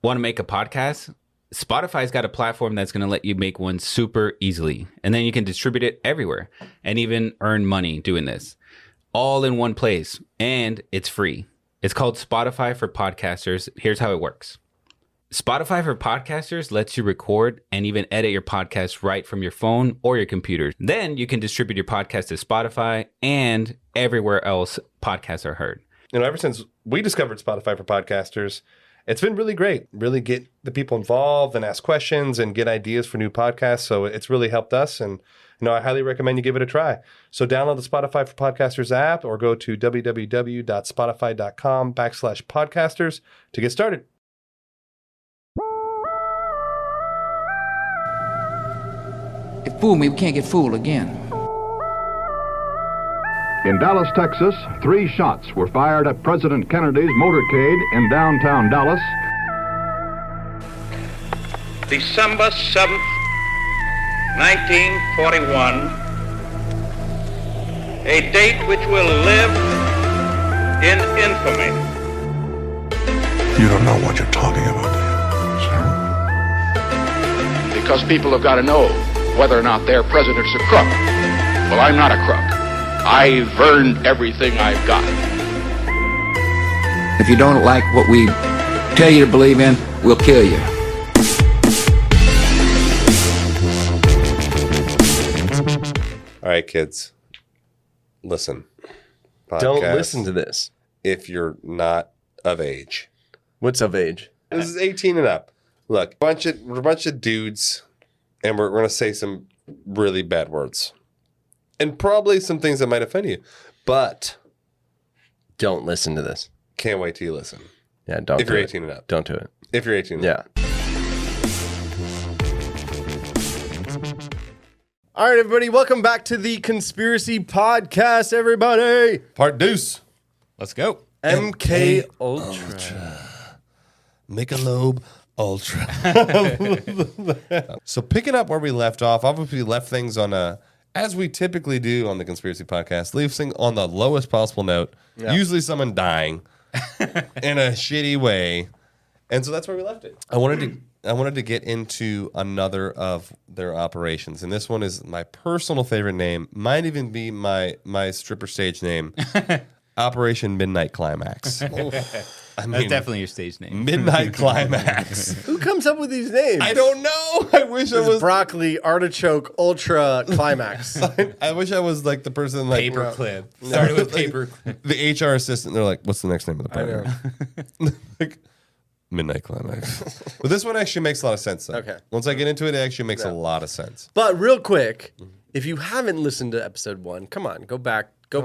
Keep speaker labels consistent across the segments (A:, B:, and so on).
A: Want to make a podcast? Spotify's got a platform that's going to let you make one super easily. And then you can distribute it everywhere and even earn money doing this. All in one place. And it's free. It's called Spotify for Podcasters. Here's how it works. Spotify for Podcasters lets you record and even edit your podcast right from your phone or your computer. Then you can distribute your podcast to Spotify and everywhere else podcasts are heard.
B: Ever since we discovered Spotify for Podcasters, it's been really great. Really get the people involved and ask questions and get ideas for new podcasts. So it's really helped us. And I highly recommend you give it a try. So download the Spotify for Podcasters app or go to www.spotify.com/podcasters to get started.
C: If fool me, we can't get fooled again.
D: In Dallas, Texas, 3 shots were fired at President Kennedy's motorcade in downtown Dallas.
E: December 7th, 1941, a date which will live in infamy.
F: You don't know what you're talking about, do you?
C: Because people have got to know whether or not their president's a crook. Well, I'm not a crook. I've earned everything I've got. If you don't like what we tell you to believe in, we'll kill you.
B: All right, kids. Listen.
G: Don't
B: Podcast
G: listen to this.
B: if you're not of age.
G: What's of age?
B: This is 18 and up. Look, we're a bunch of dudes, and we're going to say some really bad words. And probably some things that might offend you. But
G: Don't listen to this.
B: can't wait till you listen.
G: Yeah, don't
B: If
G: do
B: you're
G: it.
B: 18 and up.
G: Don't do it.
B: If you're 18 and
G: Yeah.
B: up.
G: All right, everybody. Welcome back to the Conspiracy Podcast, everybody.
B: Part deuce.
A: Let's go.
G: MK Ultra.
B: Michelob Ultra. So picking up where we left off, obviously we left things on as we typically do on the Conspiracy Podcast, leave things on the lowest possible note.
G: Yeah.
B: Usually someone dying in a shitty way. And so that's where we left it. I wanted to get into another of their operations. And this one is my personal favorite name. Might even be my stripper stage name. Operation Midnight Climax.
A: That's definitely your stage name.
B: Midnight Climax.
G: Who comes up with these names?
B: I don't know. I wish I was.
G: Broccoli, Artichoke, Ultra, Climax.
B: I wish I was like the person like
A: Paperclip. Started with paperclip.
B: the HR assistant. They're like, "What's the next name of the program?" Like, Midnight Climax. But this one actually makes a lot of sense. Though.
G: Okay.
B: Once I get into it, it actually makes a lot of sense.
G: But real quick, if you haven't listened to episode 1, come on, go back to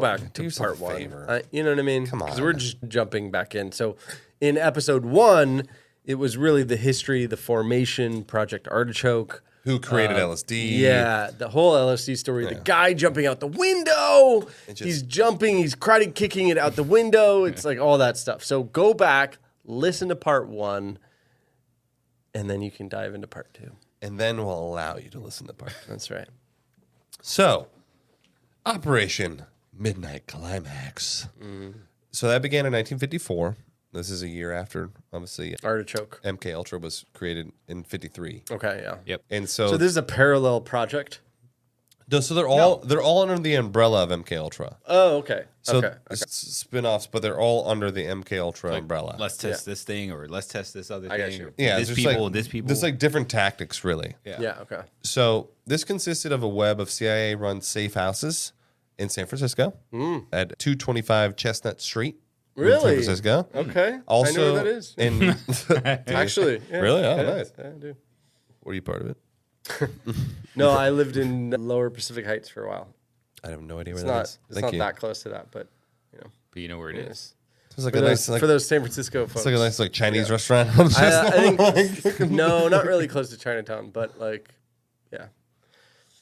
B: yourself
G: part
B: a
G: 1.
B: favor.
G: You know what I mean?
B: Come on.
G: Because we're just jumping back in. So in episode 1, it was really the history, the formation, Project Artichoke.
B: Who created LSD?
G: Yeah, the whole LSD story. The guy jumping out the window. He's jumping. He's karate kicking it out the window. It's like all that stuff. So go back, listen to part 1, and then you can dive into part 2.
B: And then we'll allow you to listen to part 2.
G: That's right.
B: So, Operation Midnight Climax. So that began in 1954. This is a year after, obviously,
G: Artichoke.
B: MK Ultra was created in 53.
G: Okay, yeah.
A: Yep.
B: And so,
G: So this is a parallel project?
B: they're all under the umbrella of MK Ultra.
G: Oh, okay.
B: So
G: okay.
B: spin-offs, but they're all under the MK Ultra umbrella.
A: Let's test this thing, or let's test this other
G: I got
A: thing.
G: you.
A: Or
B: Yeah,
A: this
B: it's just
A: people,
B: like,
A: this people.
B: There's like different tactics, really.
G: Yeah, okay.
B: So this consisted of a web of CIA-run safe houses in San Francisco at 225 Chestnut Street. In San
G: Really?
B: Francisco.
G: Okay.
B: Also,
G: I know where that is.
B: In
G: Actually. Yeah.
B: Really? Oh,
G: Yeah,
B: nice.
G: I do.
B: Were you part of it?
G: No, I lived in Lower Pacific Heights for a while.
B: I have no idea where
G: It's
B: that
G: not,
B: is.
G: it's
B: Thank
G: not
B: you.
G: that close to that, but
A: but you know where it is.
B: It's like
G: for,
B: a
G: those,
B: nice,
G: for those San Francisco folks.
B: it's like a nice Chinese restaurant.
G: I think, no, not really close to Chinatown, but like, yeah.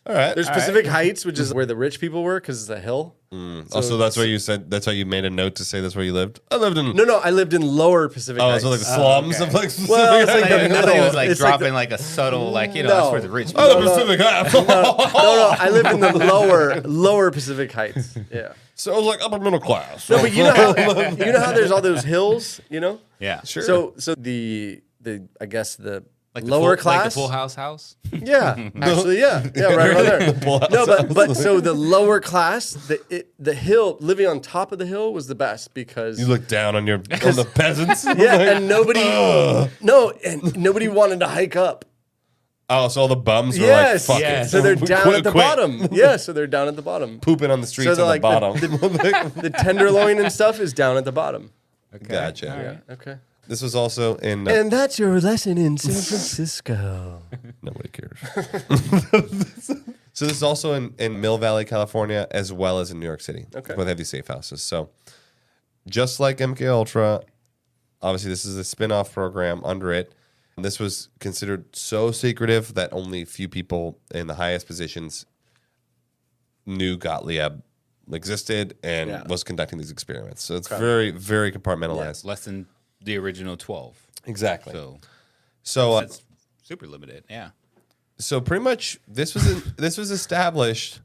B: All right.
G: There's Pacific Heights, which is where the rich people were because it's a hill.
B: So that's why you said, that's why you made a note to say that's where you lived? I lived in...
G: No, I lived in Lower Pacific Heights.
B: so like the slums of like...
G: Well, it's
A: I
G: like
A: thought
G: the
A: it
G: middle.
A: was like
G: It's
A: dropping like a subtle, like, you know,
G: No.
A: that's where the rich people
B: Oh, the Pacific Heights.
G: No, I lived in the lower Pacific Heights. Yeah.
B: So it was like upper middle class.
G: No, but you know how there's all those hills, you know?
A: Yeah.
B: Sure.
G: So the I guess the
A: Like
G: lower class,
A: like the Full House.
G: Yeah, actually, yeah, right around there. No, but so the lower class, the hill, living on top of the hill was the best because
B: You look down on the peasants.
G: yeah, and nobody wanted to hike up.
B: Oh, so all the bums were
G: Yes,
B: like, fuck it.
G: so they're down
B: Quit-
G: at the
B: quit.
G: bottom. Yeah, so they're down at the bottom.
B: Pooping on the streets
G: So
B: on
G: they're
B: the bottom.
G: The tenderloin and stuff is down at the bottom.
B: Gotcha.
A: All right.
G: Okay.
B: This was also in...
G: And that's your lesson in San Francisco.
B: Nobody cares. So this is also in Mill Valley, California, as well as in New York City.
G: Okay.
B: Both have these safe houses. So just like MK Ultra, obviously this is a spin-off program under it. And this was considered so secretive that only few people in the highest positions knew Gottlieb existed and was conducting these experiments. So it's very, very compartmentalized.
A: Less than the original 12.
B: Exactly.
A: So that's super limited. Yeah.
B: So pretty much this was established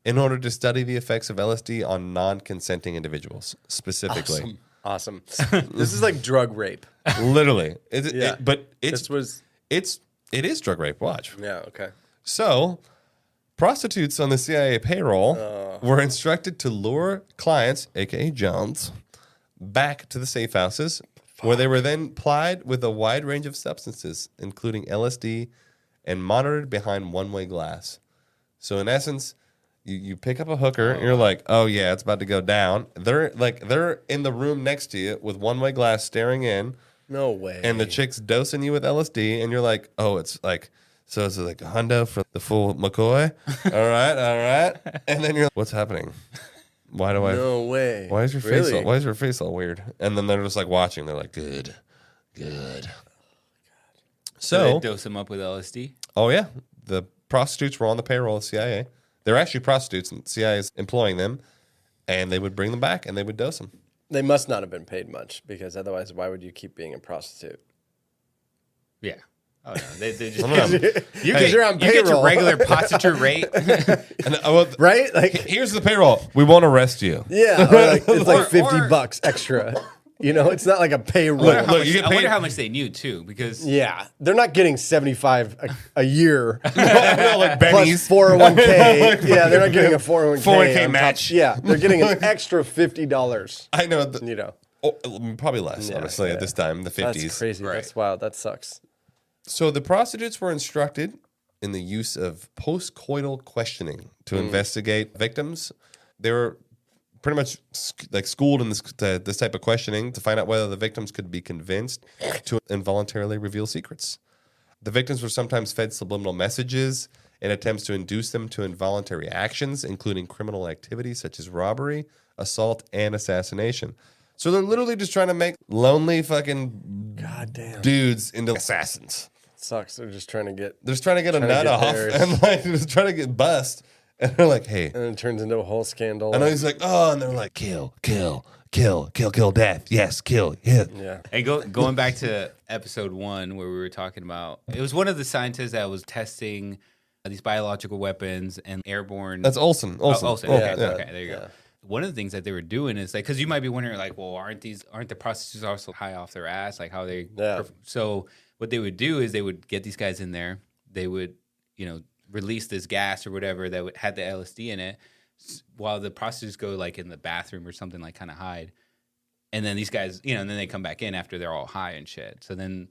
B: in order to study the effects of LSD on non-consenting individuals specifically.
G: Awesome. This is like drug rape.
B: Literally.
G: Yeah.
B: But it is drug rape. Watch.
G: Yeah, okay.
B: So prostitutes on the CIA payroll were instructed to lure clients, aka Johns, back to the safe houses where they were then plied with a wide range of substances, including LSD, and monitored behind one-way glass. So in essence, you pick up a hooker and you're like, oh yeah, it's about to go down. They're in the room next to you with one-way glass staring in.
G: No way.
B: And the chick's dosing you with LSD, and you're like, oh, it's like a hundo for the full McCoy. All right. And then you're like, what's happening? Why do I?
G: No way.
B: Why is your face? Why is your face all weird? And then they're just like watching. They're like, good.
A: So they dose him up with LSD.
B: Oh yeah, the prostitutes were on the payroll of CIA. They're actually prostitutes, and CIA is employing them, and they would bring them back and they would dose them.
G: They must not have been paid much because otherwise, why would you keep being a prostitute?
A: Yeah. Oh no, they just
G: You're on
A: you get your
G: payroll.
A: regular prostitute rate.
B: And,
G: Right? Like,
B: here's the payroll. We won't arrest you.
G: yeah, or like, it's like $50 extra. You know, it's not like a payroll.
B: Look,
A: I
B: you get paid.
A: wonder how much they knew too, because
G: Yeah, they're not getting 75 a year
B: like
G: plus
B: Benny's.
G: 401k. Yeah, they're not getting a 401k
B: 401k
G: on top.
B: match.
G: Yeah, they're getting an extra $50.
B: I know.
G: You know,
B: Probably less, honestly, at this time, the 50s.
G: that's crazy.
A: Right.
G: That's wild. That sucks.
B: So the prostitutes were instructed in the use of post-coital questioning to investigate victims. They were pretty much schooled in this type of questioning to find out whether the victims could be convinced to involuntarily reveal secrets. The victims were sometimes fed subliminal messages in attempts to induce them to involuntary actions, including criminal activities such as robbery, assault, and assassination. So they're literally just trying to make lonely fucking
G: Goddamn.
B: dudes into assassins.
G: Sucks. They're just trying to get.
B: They're just trying to get a
G: Trying to
B: nut
G: get
B: off
G: theirs.
B: and like just trying to get bust. And they're like, hey.
G: And it turns into a whole scandal.
B: I know he's like, oh, and they're like, kill, death. Yes, kill, hit.
G: Yeah.
A: and going back to episode 1 where we were talking about, it was one of the scientists that was testing these biological weapons and airborne.
B: That's Olsen.
A: Olsen. Okay,
B: yeah.
A: okay, there you go. One of the things that they were doing is like, because you might be wondering, like, well, aren't the prostitutes also high off their ass? Like, how they?
G: Yeah.
A: So what they would do is they would get these guys in there. They would, release this gas or whatever that had the LSD in it, while the prostitutes go like in the bathroom or something, like kind of hide. And then these guys, and then they come back in after they're all high and shit. So then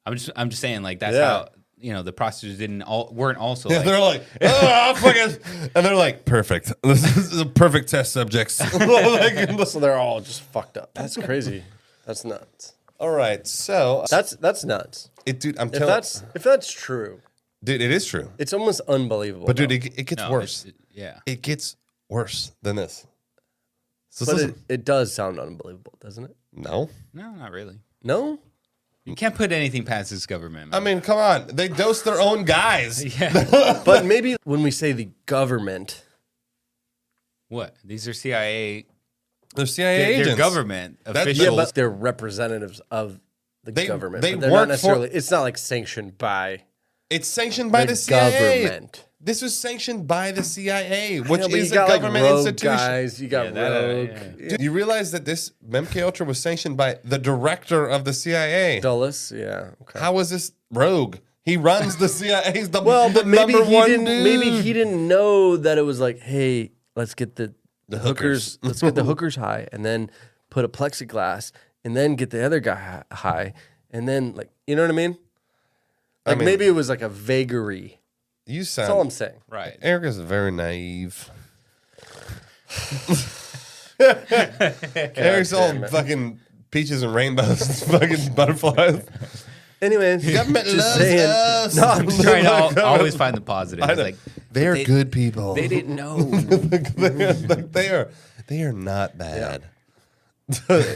A: I'm just saying, like, that's how. The prostitutes weren't also.
B: Yeah,
A: like,
B: they're like, oh, fucking, and they're like, perfect. This is a perfect test subjects.
G: So they're all just fucked up. That's crazy. That's nuts.
B: All right, so
G: That's nuts.
B: dude, I'm
G: If
B: telling,
G: if that's true,
B: dude, it is true.
G: it's almost unbelievable.
B: But dude,
G: though.
B: it gets
A: no,
B: worse.
A: yeah.
B: It gets worse than this. So
G: But
B: listen,
G: it does sound unbelievable, doesn't it?
B: no.
A: No, not really.
G: No?
A: You can't put anything past this government, man.
B: I mean, come on. They dose their own guys.
A: Yeah.
G: But maybe when we say the government,
A: What? These are CIA.
B: They're CIA agents.
A: They're government
B: That's-
A: officials.
G: yeah, but they're representatives of the government.
B: they
G: But they're
B: work
G: not
B: for-
G: necessarily. It's not like sanctioned by
B: It's sanctioned by the CIA.
G: government.
B: This was sanctioned by the CIA,
G: I
B: which
G: know, but
B: is
G: you
B: a
G: got,
B: government
G: rogue
B: institution.
G: Guys, you got rogue.
B: Dude, you realize that this MK Ultra was sanctioned by the director of the CIA?
G: Dulles, yeah. Okay.
B: How is this rogue? He runs the CIA. He's the,
G: Well,
B: the
G: but maybe
B: number
G: he
B: one
G: didn't.
B: dude.
G: Maybe he didn't know that it was like, hey, let's get the
B: hookers.
G: Let's get the hookers high, and then put a plexiglass, and then get the other guy high, and then like, you know what I mean? Like maybe it was like a vagary.
B: You sound.
G: That's all I'm saying.
A: Right.
B: Eric is very naive. Eric's all fucking peaches and rainbows, fucking butterflies.
G: Anyways,
B: Government
G: just
B: loves
G: saying.
B: us.
G: No, I'm
A: Trying to always find the positive. It's like
B: They're
A: they-
B: good people.
A: they didn't know.
B: they are not bad.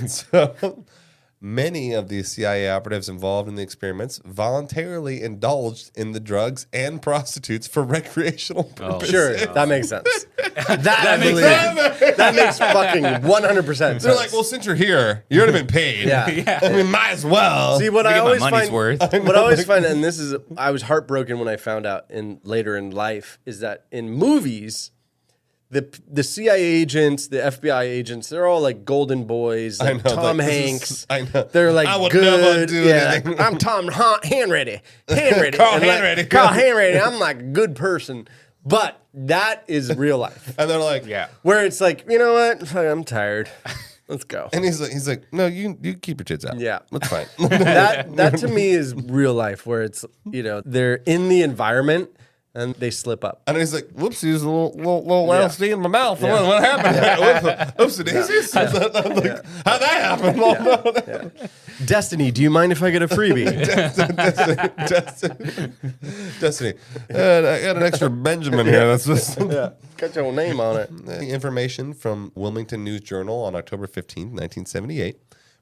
B: So many of the CIA operatives involved in the experiments voluntarily indulged in the drugs and prostitutes for recreational purposes.
G: Sure, that makes sense. That makes fucking 100% sense.
B: They're like, well, since you're here, you already been paid.
G: Yeah.
B: I mean, might as well.
G: See, what
A: I
G: I
A: get my
G: always
A: money's
G: find,
A: worth.
G: what I always find, and this is, I was heartbroken when I found out later in life, is that in movies, the CIA agents, the FBI agents, they're all like golden boys, like
B: I know,
G: Tom
B: like, this
G: Hanks.
B: is- I know.
G: They're like
B: I would
G: good.
B: never do
G: yeah,
B: anything.
G: like, I'm Tom Hanready. Hanready.
B: Carl
G: And, like,
B: Hanready.
G: Carl Hanready. I'm like a good person. But that is real life.
B: And they're like,
A: Yeah.
G: Where it's like, you know what? Fuck, I'm tired. Let's go.
B: And he's like, no, you keep your tits out.
G: Yeah.
B: That's fine.
G: That to me is real life, where it's, you know, they're in the environment and they slip up.
B: And he's like, whoopsies, a little LSD in my mouth. What happened? Oopsie daisies. How'd that happen?
G: Destiny, do you mind if I get a freebie?
B: Destiny. I got an extra Benjamin here. That's just
G: Got your name on it.
B: the information from Wilmington News Journal on October 15th, 1978.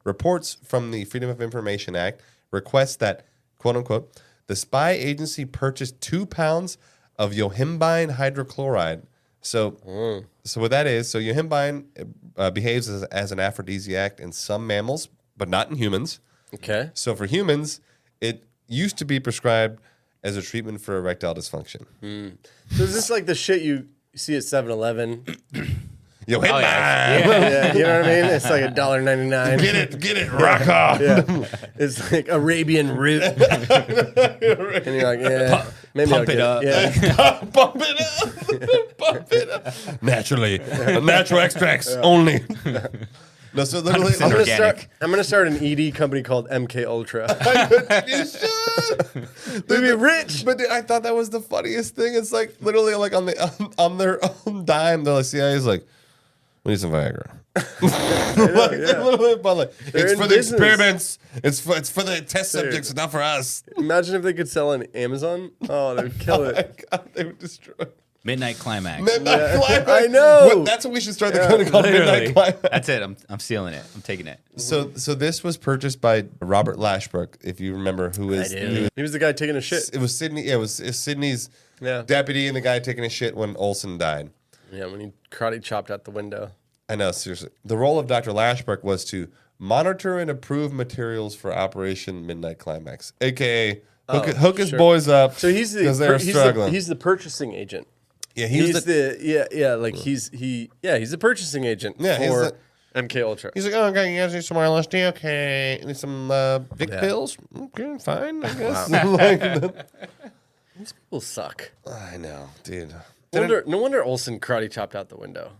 B: Reports from the Freedom of Information Act request that, quote unquote, the spy agency purchased 2 pounds of yohimbine hydrochloride. So what that is, so yohimbine behaves as an aphrodisiac in some mammals, but not in humans.
G: Okay.
B: So for humans, it used to be prescribed as a treatment for erectile dysfunction.
G: So is this like the shit you see at 7-Eleven?
B: Yohimbine!
G: Yeah, you know what I mean? It's like $1.99.
B: Get it, rock off.
G: It's like Arabian root. And you're like, yeah, maybe
A: Pump
G: I'll
A: it
G: get
A: up.
G: Yeah.
B: Pump it up. Pump it up. Naturally. Natural extracts only. No, so literally,
A: 100% organic.
G: I'm gonna start an ED company called MK Ultra.
B: you should.
G: We'd be rich.
B: But dude, I thought that was the funniest thing. It's like literally like on their own dime, the CIA is like, we need some Viagra. Literally, but like, it's
G: in
B: for the
G: business.
B: experiments. It's for the test subjects, not for us.
G: Imagine if they could sell on Amazon. Oh, they would kill
B: Oh my
G: it.
B: God, they would destroy.
A: Midnight climax.
B: Midnight Climax.
G: I know.
B: That's what we should start the company called. Midnight
A: Literally.
B: Climax.
A: That's it. I'm stealing it. I'm taking it.
B: So this was purchased by Robert Lashbrook, if you remember, who is
G: He was the guy taking a shit.
B: it was Sydney. Yeah, it was Sydney's
G: Yeah.
B: deputy and the guy taking a shit when Olsen died.
G: Yeah, when he karate chopped out the window.
B: I know, seriously. The role of Dr. Lashbrook was to monitor and approve materials for Operation Midnight Climax, aka hook his
G: sure.
B: boys up.
G: So he's
B: because they're struggling.
G: he's the purchasing agent.
B: Yeah,
G: He's he's the purchasing agent
B: Yeah, he's
G: for MK Ultra.
B: He's like, oh, okay, you guys need some more LSD? Okay. Need some Vic pills? Okay, fine, I guess.
G: These people suck.
B: I know, dude.
G: No wonder Olsen karate chopped out the window.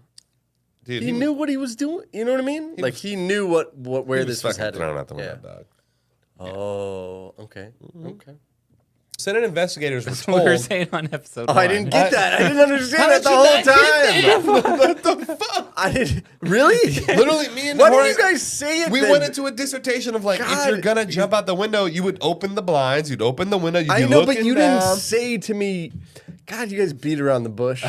B: Dude,
G: He knew what he was doing. You know what I mean? Like he knew where this was
B: fucking
G: headed.
B: thrown out the window, dog.
G: Oh, okay, okay.
B: Senate investigators were
A: That's what we were
B: told.
A: saying on episode
G: Oh,
A: 1.
G: I didn't get that. I didn't understand
B: How
G: that the
B: did you
G: whole
B: not
G: time.
B: What the fuck?
G: I did really.
B: Literally, me and
G: Why
B: Jorge,
G: didn't you guys say it?
B: we
G: then?
B: went into a dissertation of like, if
G: God.
B: you're gonna jump out the window, you would open the blinds, you'd open the window, you'd
G: I
B: be
G: know, but
B: looking
G: you
B: down.
G: didn't say to me. God, you guys beat around the bush.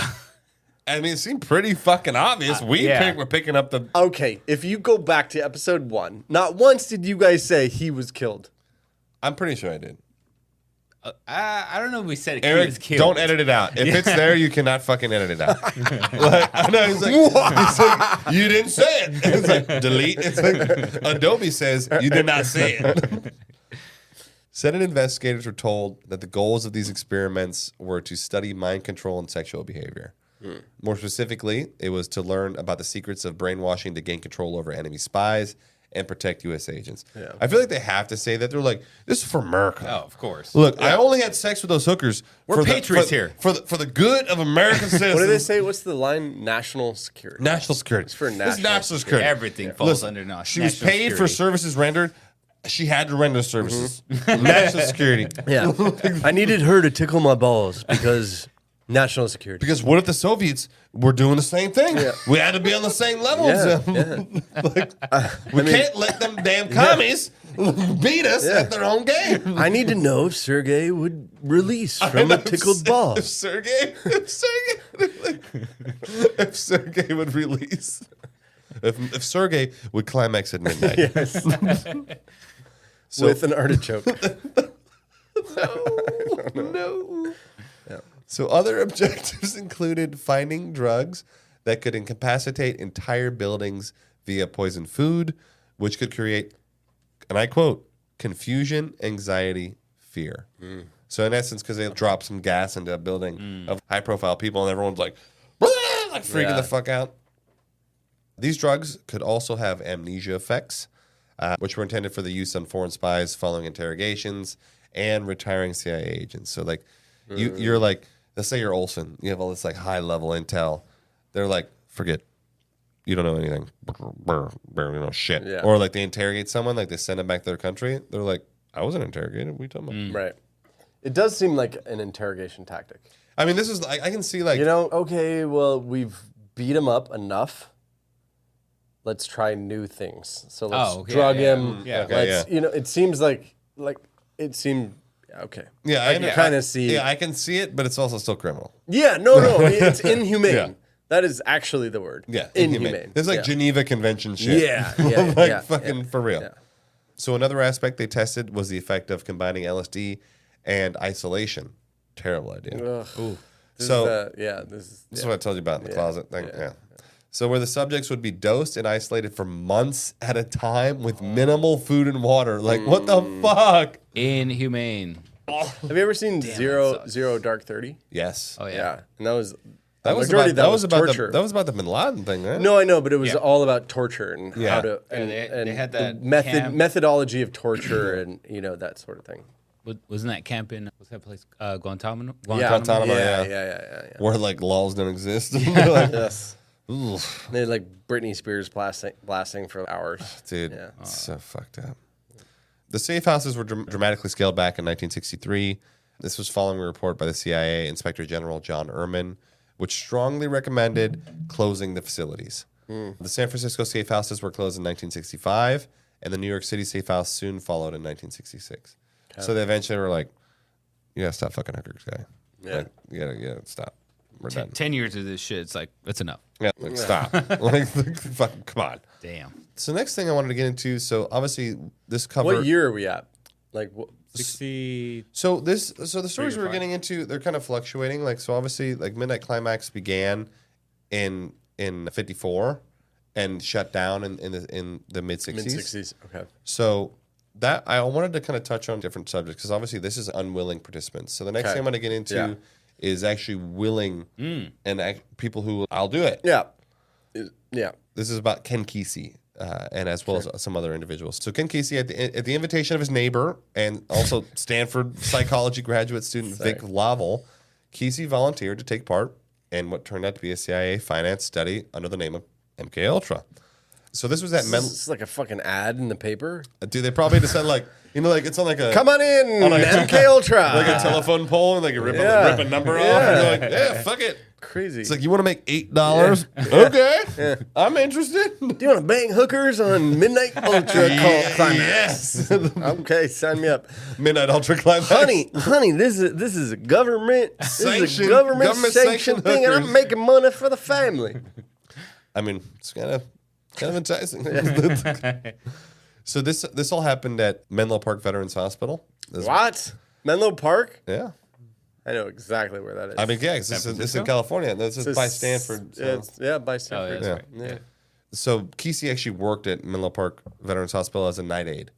B: I mean, it seemed pretty fucking obvious.
A: yeah.
B: We're picking up the.
G: Okay, if you go back to episode 1, not once did you guys say he was killed.
B: I'm pretty sure I did.
A: I don't know if we said it. He
B: Eric,
A: was killed.
B: don't edit it out. If it's there, you cannot fucking edit it out. Like, I know, he's like, you didn't say it. It's like, delete. It's like, Adobe says, you did not say it. Senate investigators were told that the goals of these experiments were to study mind control and sexual behavior. More specifically, it was to learn about the secrets of brainwashing to gain control over enemy spies and protect U.S. agents. Yeah. I feel like they have to say that. They're like, this is for America.
A: Oh, of course.
B: Look, I only had sex with those hookers.
A: We're patriots here.
B: For the good of American citizens.
G: What do they say? What's the line? National security.
B: National security.
G: It's for
B: national security.
A: Everything falls under national
B: She was
A: security.
B: paid for services rendered. She had to render services. National security.
G: Yeah. I needed her to tickle my balls because national security.
B: Because what if the Soviets were doing the same thing? Yeah. We had to be on the same level. We can't let them damn commies beat us at their own game.
G: I need to know if Sergey would release from a tickled ball.
B: If Sergey would release. If Sergey would climax at midnight. Yes.
G: With an artichoke.
B: No. Yeah. So other objectives included finding drugs that could incapacitate entire buildings via poisoned food, which could create, and I quote, confusion, anxiety, fear. So in essence, because they drop some gas into a building of high-profile people, and everyone's like freaking the fuck out. These drugs could also have amnesia effects, which were intended for the use on foreign spies following interrogations and retiring CIA agents. So like, you're like, let's say you're Olsen, you have all this like high-level intel. They're like, forget, you don't know anything, you know shit. Yeah. Or like they interrogate someone, like they send them back to their country. They're like, I wasn't interrogated. What are you talking about?
G: Right. It does seem like an interrogation tactic.
B: I mean, this is I can see like,
G: okay, well, we've beat him up enough. Let's try new things. So let's drug him.
A: Yeah.
G: It seems like it seemed okay.
B: Yeah,
G: I can kind of see.
B: Yeah, I can see it, but it's also still criminal.
G: Yeah, no, it's inhumane. Yeah. That is actually the word.
B: Yeah,
G: inhumane.
B: There's like Geneva Convention shit.
G: Yeah,
B: fucking for real. Yeah. So another aspect they tested was the effect of combining LSD and isolation. Terrible idea.
G: This
B: is what I told you about in the closet thing. Yeah. So where the subjects would be dosed and isolated for months at a time with minimal food and water. Like, what the fuck?
A: Inhumane.
G: Have you ever seen Zero Dark 30?
B: Yes.
A: Oh, yeah.
G: And that was
B: about
G: torture.
B: That was about the Bin Laden thing, right?
G: No, I know, but it was all about torture and how to
A: and they had that
G: methodology of torture and that sort of thing.
A: Wasn't that camp in what's that place? Guantanamo?
B: Guantanamo,
G: yeah.
B: Where like laws don't exist.
G: Yes. Ooh. They had like Britney Spears blasting for hours.
B: Dude, it's so fucked up. The safe houses were dramatically scaled back in 1963. This was following a report by the CIA Inspector General John Ehrman, which strongly recommended closing the facilities. The San Francisco safe houses were closed in 1965, and the New York City safe house soon followed in 1966. Okay. So they eventually were like, you gotta stop fucking hookers, guy. Yeah. Like, you gotta stop. We're done.
A: 10 years of this shit, it's like, that's enough.
B: Yeah, like, stop. Like, fucking, come on.
A: Damn.
B: So next thing I wanted to get into, so obviously this cover.
G: What year are we at? Like,
A: 60.
B: So the stories we're getting into, they're kind of fluctuating. Like, so obviously, like Midnight Climax began in 54 and shut down in the mid 60s.
G: Mid 60s. Okay.
B: So that I wanted to kind of touch on different subjects because obviously this is unwilling participants. So the next thing I'm going to get into is actually willing and people who I'll do it.
G: Yeah.
B: This is about Ken Kesey. And as well as some other individuals. So Ken Kesey, at the invitation of his neighbor and also Stanford psychology graduate student Vic Laval, Kesey volunteered to take part in what turned out to be a CIA finance study under the name of MKUltra. So this was at
G: This is like a fucking ad in the paper.
B: Dude, they probably just said like it's on like a
G: come on in MKUltra,
B: like a telephone pole and like rip a number off and they're like, yeah, fuck it.
G: Crazy.
B: It's like, you want to make $8? Okay. I'm interested.
G: Do you want to bang hookers on Midnight Ultra Climax?
B: Yes.
G: Okay, sign me up.
B: Midnight Ultra Climax.
G: Honey, this is a government sanctioned thing, and I'm making money for the family.
B: I mean, it's kind of enticing. So this all happened at Menlo Park Veterans Hospital.
G: What? Menlo Park?
B: Yeah.
G: I know exactly where that is.
B: I mean, yeah, this is in California. This is by Stanford. So.
G: By Stanford.
B: Right. So Kesey actually worked at Menlo Park Veterans Hospital as a night aide.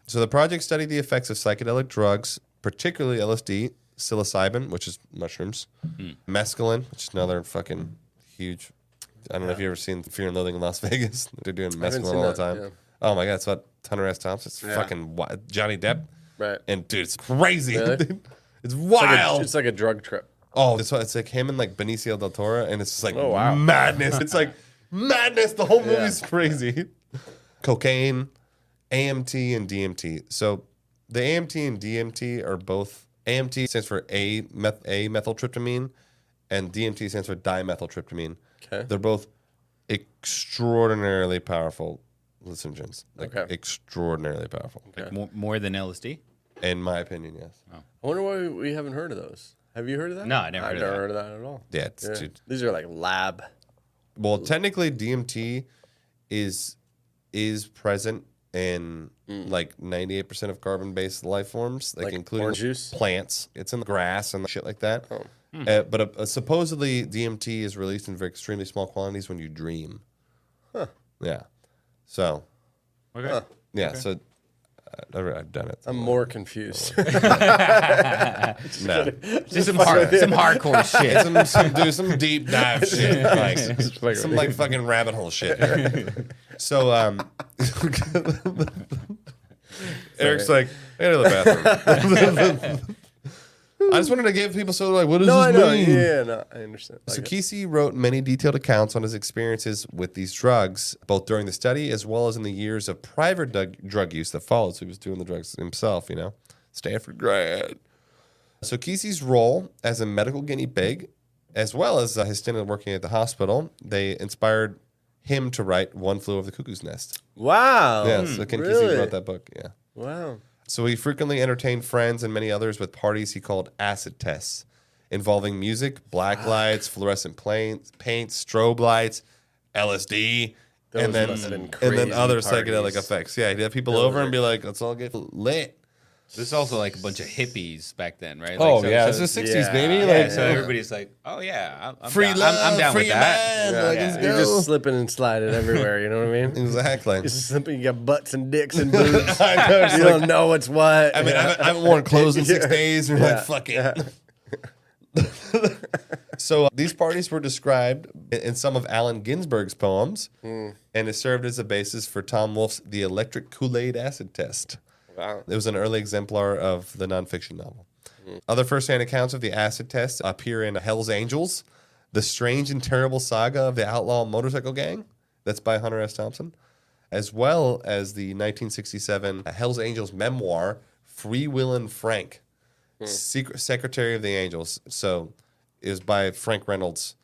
B: So the project studied the effects of psychedelic drugs, particularly LSD, psilocybin, which is mushrooms, mescaline, which is another fucking huge. I don't know if you've ever seen Fear and Loathing in Las Vegas. They're doing mescaline all the time.
G: Yeah.
B: Oh my god, it's about Hunter S. Thompson. It's fucking Johnny Depp.
G: Right.
B: And dude, it's crazy.
G: Really?
B: Dude. It's wild.
G: It's like a drug trip.
B: Oh, it's like him and like Benicio del Toro, and it's just like
G: wow.
B: madness. It's like madness. The whole movie's crazy. Cocaine, AMT, and DMT. So the AMT and DMT are both. AMT stands for A-methyltryptamine, and DMT stands for dimethyltryptamine.
G: Okay.
B: They're both extraordinarily powerful hallucinogens. Like extraordinarily powerful.
A: Like more than LSD?
B: In my opinion, yes.
G: I wonder why we haven't heard of those. Have you heard of that?
A: No, I never heard of that.
G: heard of that at all.
B: Yeah, it's dude.
G: These are like lab.
B: Well, technically, DMT is present in like 98% of carbon-based life forms, like including
G: orange juice?
B: plants. It's in the grass and shit like that. But supposedly, DMT is released in very extremely small quantities when you dream.
G: Huh.
B: Yeah. So.
A: Okay.
B: Yeah. So. I've done it.
G: I'm more confused.
B: No.
A: Just some hardcore shit.
B: Some deep dive shit. Like, some like fucking rabbit hole shit here. So Eric's like, I gotta go to the bathroom. I just wanted to give people what does this mean?
G: Yeah, no, I understand.
B: So Kesey wrote many detailed accounts on his experiences with these drugs, both during the study as well as in the years of private drug use that followed. So he was doing the drugs himself, Stanford grad. So Kesey's role as a medical guinea pig, as well as his stint working at the hospital, they inspired him to write One Flew Over the Cuckoo's Nest.
G: Wow.
B: Yeah, so Ken
G: really?
B: Kesey wrote that book, yeah.
G: Wow.
B: So he frequently entertained friends and many others with parties he called acid tests, involving music, black lights, fluorescent paint, strobe lights, LSD, and then other psychedelic effects. Yeah, he'd have people over and be like, let's all get lit.
A: This is also like a bunch of hippies back then, right?
B: Oh,
A: like,
B: it's the 60s, baby.
A: Yeah, so everybody's like, oh, yeah, I'm
B: free
A: down.
B: love,
A: I'm down
B: free
A: with that.
B: man. Like, let's
G: You're
B: go.
G: just slipping and sliding everywhere, you know what I mean?
B: Exactly.
G: You're just slipping, you got butts and dicks and boobs.
B: I know,
G: You don't know what's what.
B: I mean, I haven't worn clothes in 6 days. And you're like, fuck it. So these parties were described in some of Allen Ginsberg's poems, and it served as a basis for Tom Wolfe's The Electric Kool-Aid Acid Test.
G: Wow.
B: It was an early exemplar of the nonfiction novel. Other first-hand accounts of the acid test appear in Hell's Angels, The Strange and Terrible Saga of the Outlaw Motorcycle Gang. That's by Hunter S. Thompson. As well as the 1967 Hell's Angels memoir, Free Willin' Frank, Secretary of the Angels. So it was by Frank Reynolds.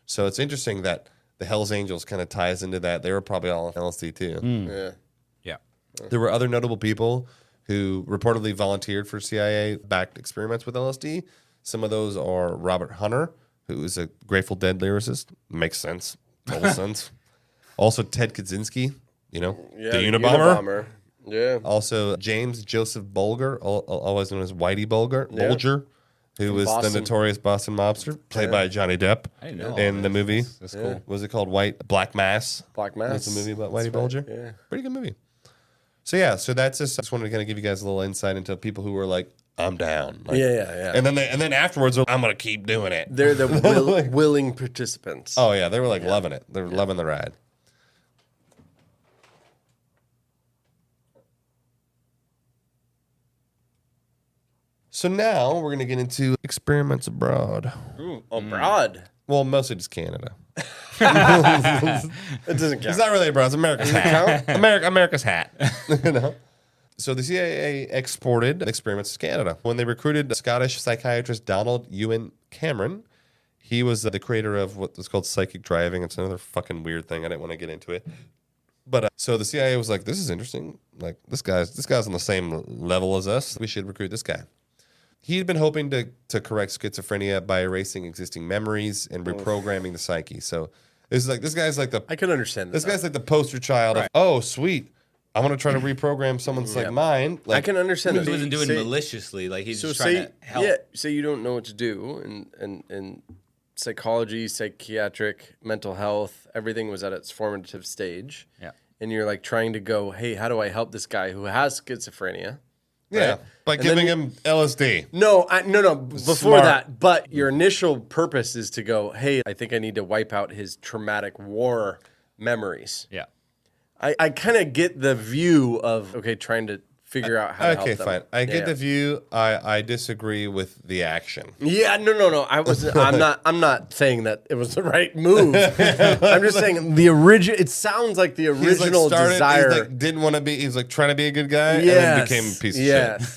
B: So it's interesting that the Hell's Angels kind of ties into that. They were probably all on LSD too.
G: Yeah.
A: Yeah.
B: There were other notable people who reportedly volunteered for CIA-backed experiments with LSD. Some of those are Robert Hunter, who is a Grateful Dead lyricist. Makes sense. Total sense. Also Ted Kaczynski, the Unabomber.
G: Yeah.
B: Also James Joseph Bulger, always known as Whitey Bulger, who was
G: Boston.
B: the notorious Boston mobster, played by Johnny Depp
A: I didn't know
B: in the movie.
A: That's cool.
B: Was it called Black Mass?
G: Black Mass.
B: That's a movie about Whitey Bulger.
G: Yeah.
B: Pretty good movie. So that's just. I just wanted to kind of give you guys a little insight into people who were like, "I'm down." Like,
G: Yeah.
B: And then afterwards, I'm gonna keep doing it.
G: They're the willing participants.
B: Oh yeah, they were like loving it. They're loving the ride. So now we're gonna get into experiments abroad.
G: Abroad.
B: Well, mostly just Canada.
G: It doesn't count.
B: It's not really abroad. It's America's hat. America's hat. So the CIA exported experiments to Canada. When they recruited Scottish psychiatrist Donald Ewan Cameron, he was the creator of what was called psychic driving. It's another fucking weird thing. I didn't want to get into it. But so the CIA was like, this is interesting. Like this guy's on the same level as us. We should recruit this guy. He had been hoping to correct schizophrenia by erasing existing memories and reprogramming the psyche. So this guy's like
G: I can understand
B: this guy's like the poster child of, oh, sweet, I'm going to try to reprogram someone's mind. Like,
G: I can understand that.
A: He wasn't doing maliciously. Like he's just trying to help.
G: Yeah, say you don't know what to do, and psychology, psychiatric, mental health, everything was at its formative stage.
A: Yeah.
G: and you're like trying to go, hey, how do I help this guy who has schizophrenia?
B: Yeah,
G: Right?
B: by
G: And
B: giving
G: then
B: him LSD.
G: No, no. Before
B: Smart.
G: that, but your initial purpose is to go, hey, I think I need to wipe out his traumatic war memories.
A: Yeah.
G: I kind of get the view of, okay, trying to figure out how to help
B: Okay,
G: them.
B: fine. I get
G: Yeah.
B: the view. I disagree with the action.
G: Yeah, no. I'm not saying that it was the right move. I'm just saying the original. It sounds like the original desire.
B: He's like, didn't want to be. He's like trying to be a good guy, and
G: Yes.
B: then became a piece of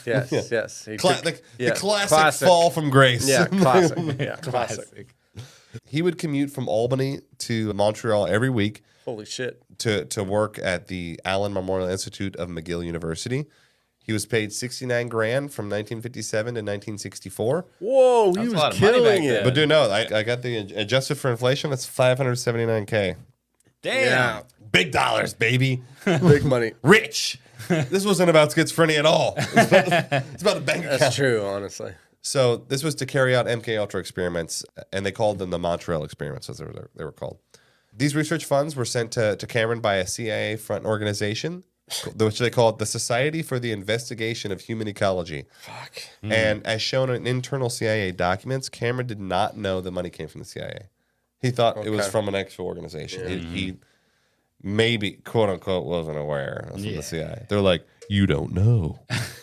B: shit.
G: Yes. He
B: The classic fall from grace.
G: Yeah, classic. Yeah, classic.
B: He would commute from Albany to Montreal every week
G: Holy shit.
B: to work at the Allen Memorial Institute of McGill University. He was paid $69,000 from 1957 to 1964.
G: Whoa, he
A: That's a
G: was
A: lot of money back
G: killing
A: then.
G: it.
B: But dude, no, I got the adjusted for inflation. That's $579K.
A: Damn.
G: Yeah,
B: Big dollars, baby.
G: big money.
B: Rich. This wasn't about schizophrenia at all. It's about the bank account.
G: That's true, honestly.
B: So this was to carry out MK Ultra experiments, and they called them the Montreal experiments, as they were called. These research funds were sent to Cameron by a CIA front organization, which they called the Society for the Investigation of Human Ecology.
G: Fuck.
B: And as shown in internal CIA documents, Cameron did not know the money came from the CIA. He thought it was from an actual organization. He maybe, quote unquote, wasn't aware of the CIA. They're like, you don't know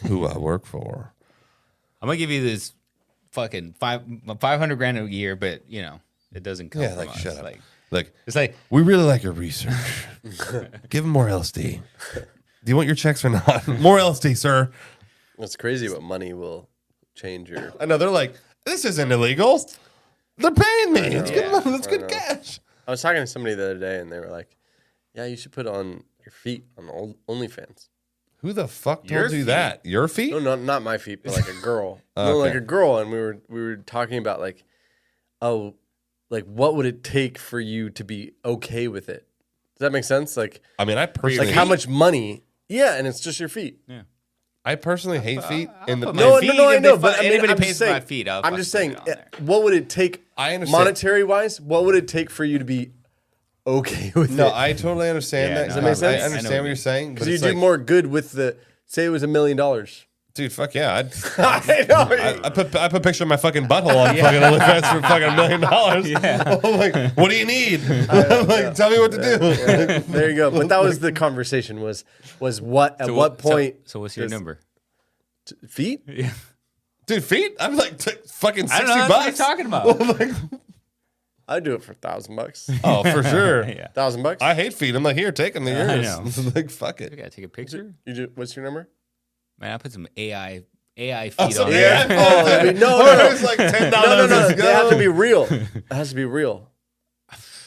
B: who I work for.
A: I'm gonna give you this fucking $500,000 a year, but it doesn't come.
B: Yeah,
A: from
B: like
A: us.
B: shut up.
A: Like it's like
B: We really like your research. Give him more LSD. Do you want your checks or not? More LSD, sir.
G: It's crazy what money will change your.
B: I know. They're like, this isn't illegal. They're paying me. It's good money. It's good
G: know.
B: cash.
G: I was talking to somebody the other day, and they were like, "Yeah, you should put on your feet on OnlyFans."
B: Who the fuck
A: Your
B: told you
A: feet.
B: that? Your feet?
G: No, not my feet, but like a girl. No, like a girl, and we were talking about like, oh, like what would it take for you to be okay with it? Does that make sense? Like,
B: I mean, I personally,
G: how much money? Yeah, and it's just your feet.
B: I personally hate feet. In the
G: No,
A: feet,
G: I
A: if
G: know,
A: they
G: but
A: fu-
G: I mean,
A: anybody
G: I'm
A: pays
G: just
A: for my
G: saying,
A: feet, I'll
G: I'm just
A: fucking
G: saying,
A: put it on there.
G: what would it take?
B: I understand.
G: Monetary wise, what would it take for you to be okay with
B: No,
G: it?
B: I totally understand
A: Yeah,
B: that.
A: no,
G: Does that make sense?
B: I
A: I know
B: understand what you're saying.
G: Because
B: But
G: you
B: it's
G: do
B: like,
G: more good with the. Say it was $1 million.
B: dude. Fuck yeah!
G: I know.
B: I put a picture of my fucking butthole on fucking OnlyFans for fucking $1 million. Yeah. I'm like, what do you need? I'm like, tell me what to do.
G: There you go. But that was the conversation. Was what at what point?
A: So what's your
G: does-
A: number?
G: Feet?
A: Yeah.
B: Dude, feet? I'm like fucking $60.
A: I don't know what you're talking about.
G: I'd do it for $1,000.
B: Oh, for sure.
A: Yeah.
G: $1,000.
B: I hate feet. I'm like, here, take them. They're
A: I
B: yours.
A: know.
B: Like, fuck
A: You
B: it.
A: gotta take a picture.
G: You do. What's your number?
A: Man, I put some AI feet
B: So,
A: on
B: yeah.
A: there.
G: Oh, I mean, no.
B: It's like $10.
G: No.
B: Let's
G: They have
B: go.
G: to be real. It has to be real.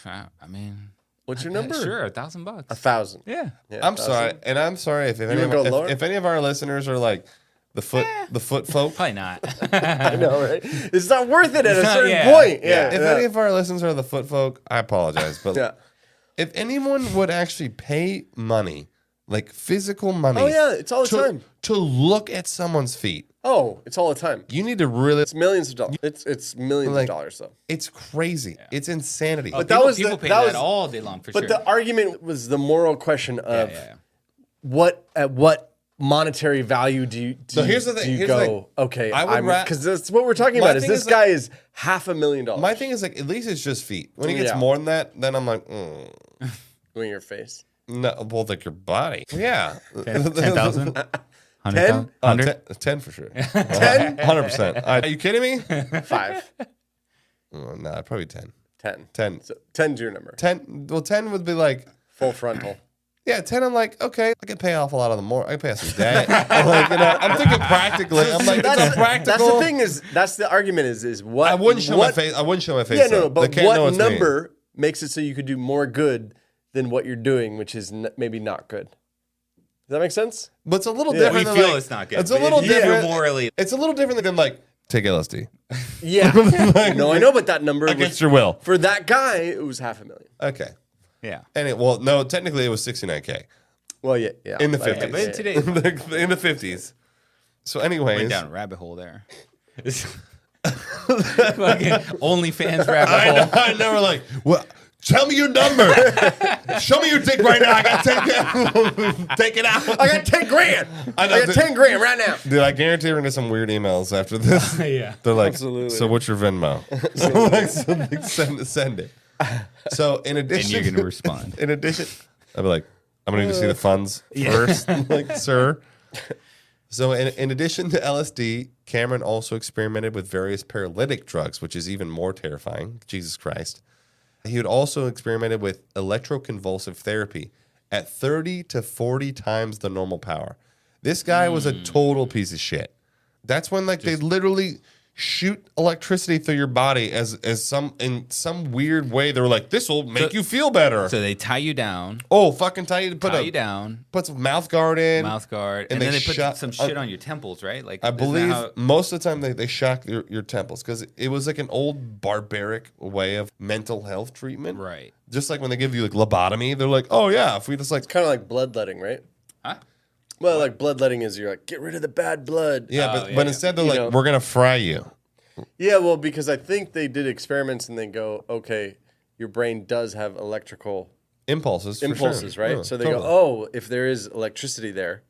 A: I mean,
G: What's your number?
A: sure, $1,000.
G: 1,000.
A: Yeah.
G: Yeah,
B: I'm
G: 1,000.
B: sorry, and I'm sorry if
G: would go lower?
B: if any of our listeners are like the foot folk.
A: Probably not.
G: I know, right? It's not worth it at a certain
A: Yeah.
G: point. Yeah.
B: If any of our listeners are the foot folk, I apologize, but
G: Yeah.
B: if anyone would actually pay money, like physical money,
G: Oh, yeah, it's all the
B: to,
G: time.
B: to look at someone's feet,
G: Oh, it's all the time.
B: you need to really.
G: It's millions of dollars. It's millions
B: Like-
G: of dollars though.
B: It's crazy. It's insanity.
G: But that was the-
A: people pay
G: that
A: that
G: was-
A: all day long for
G: But
A: sure.
G: the argument was the moral question of
A: yeah.
G: what monetary value do you
B: So here's the thing,
G: do you
B: here's the
G: go,
B: thing.
G: okay,
B: I would
G: because that's what we're talking
B: My
G: about is
B: thing
G: this
B: is
G: guy is $500,000
B: My thing is like, at least it's just feet. When it gets
G: Yeah.
B: more than that, then I'm like,
G: in your face.
B: no, well, like your body. Yeah.
A: 10,000?
G: 10?
B: 10 for sure.
G: 10?
B: 100%. Are you kidding me?
G: 5.
B: Oh, nah, probably 10.
G: 10.
B: 10.
G: So 10's your number.
B: 10. Well, 10 would be like,
G: Full frontal.
B: yeah, 10. I'm like, okay, I can pay off a lot of the more. I can pay off some debt. I'm like, I'm thinking practically. I'm like,
G: That's
B: that's practical.
G: the thing is that's the argument is what
B: I wouldn't show
G: what,
B: my face. I wouldn't show my face.
G: Yeah,
B: though.
G: no,
B: They
G: but
B: can't know
G: what
B: it's me.
G: number makes it so you could do more good than what you're doing, which is maybe not good. Does that make sense?
B: But it's a little
A: We
B: different. than
A: feel
B: like,
A: it's not good.
B: It's a
A: but
B: little
A: if you feel
B: different.
A: morally.
B: It's a little different than like take LSD
G: Yeah. No, I know, but that number
B: against
G: was,
B: your will.
G: for that guy, it was $500,000.
B: Okay.
A: Yeah.
B: And well, no, technically it was $69K
G: Well, yeah.
B: in the
G: Like,
B: 50s.
A: but today-
B: in the 50s. So,
A: Went
B: anyways,
A: down a rabbit hole there. Fucking OnlyFans rabbit hole.
B: I know we're like, well, Tell me your number. Show me your dick right now. I got to take it out.
G: I got 10 grand. I got 10 grand right now.
B: Dude, I guarantee we're going to get some weird emails after this.
A: Yeah.
B: They're like,
G: Absolutely.
B: so what's your Venmo? Send it. So in addition.
A: And you're going to respond.
B: In addition, I'll be like, I'm going to need to see the funds first. Like, sir. So in addition to LSD, Cameron also experimented with various paralytic drugs, which is even more terrifying. Jesus Christ. He had also experimented with electroconvulsive therapy at 30 to 40 times the normal power. This guy was a total piece of shit. That's when they literally shoot electricity through your body as in some weird way. They were like, this will make you feel better.
A: So they tie you down.
B: Oh, fucking tie you
A: down.
B: Put some mouth guard in.
A: Mouth guard. And then they put some shit on your temples, right? Like
B: I believe most of the time they shock your temples because it was like an old barbaric way of mental health treatment.
A: Right.
B: Just like when they give you like lobotomy, they're like, oh yeah, if we just like
G: Kind of like bloodletting, right?
A: Huh?
G: Well, like bloodletting is you're like, get rid of the bad blood.
B: yeah, but instead they're like, we're gonna fry you.
G: Yeah, well, because I think they did experiments and they go, okay, your brain does have electrical
B: Impulses, for
G: impulses,
B: sure.
G: right?
B: Yeah,
G: So they
B: totally.
G: go, oh, if there is electricity there,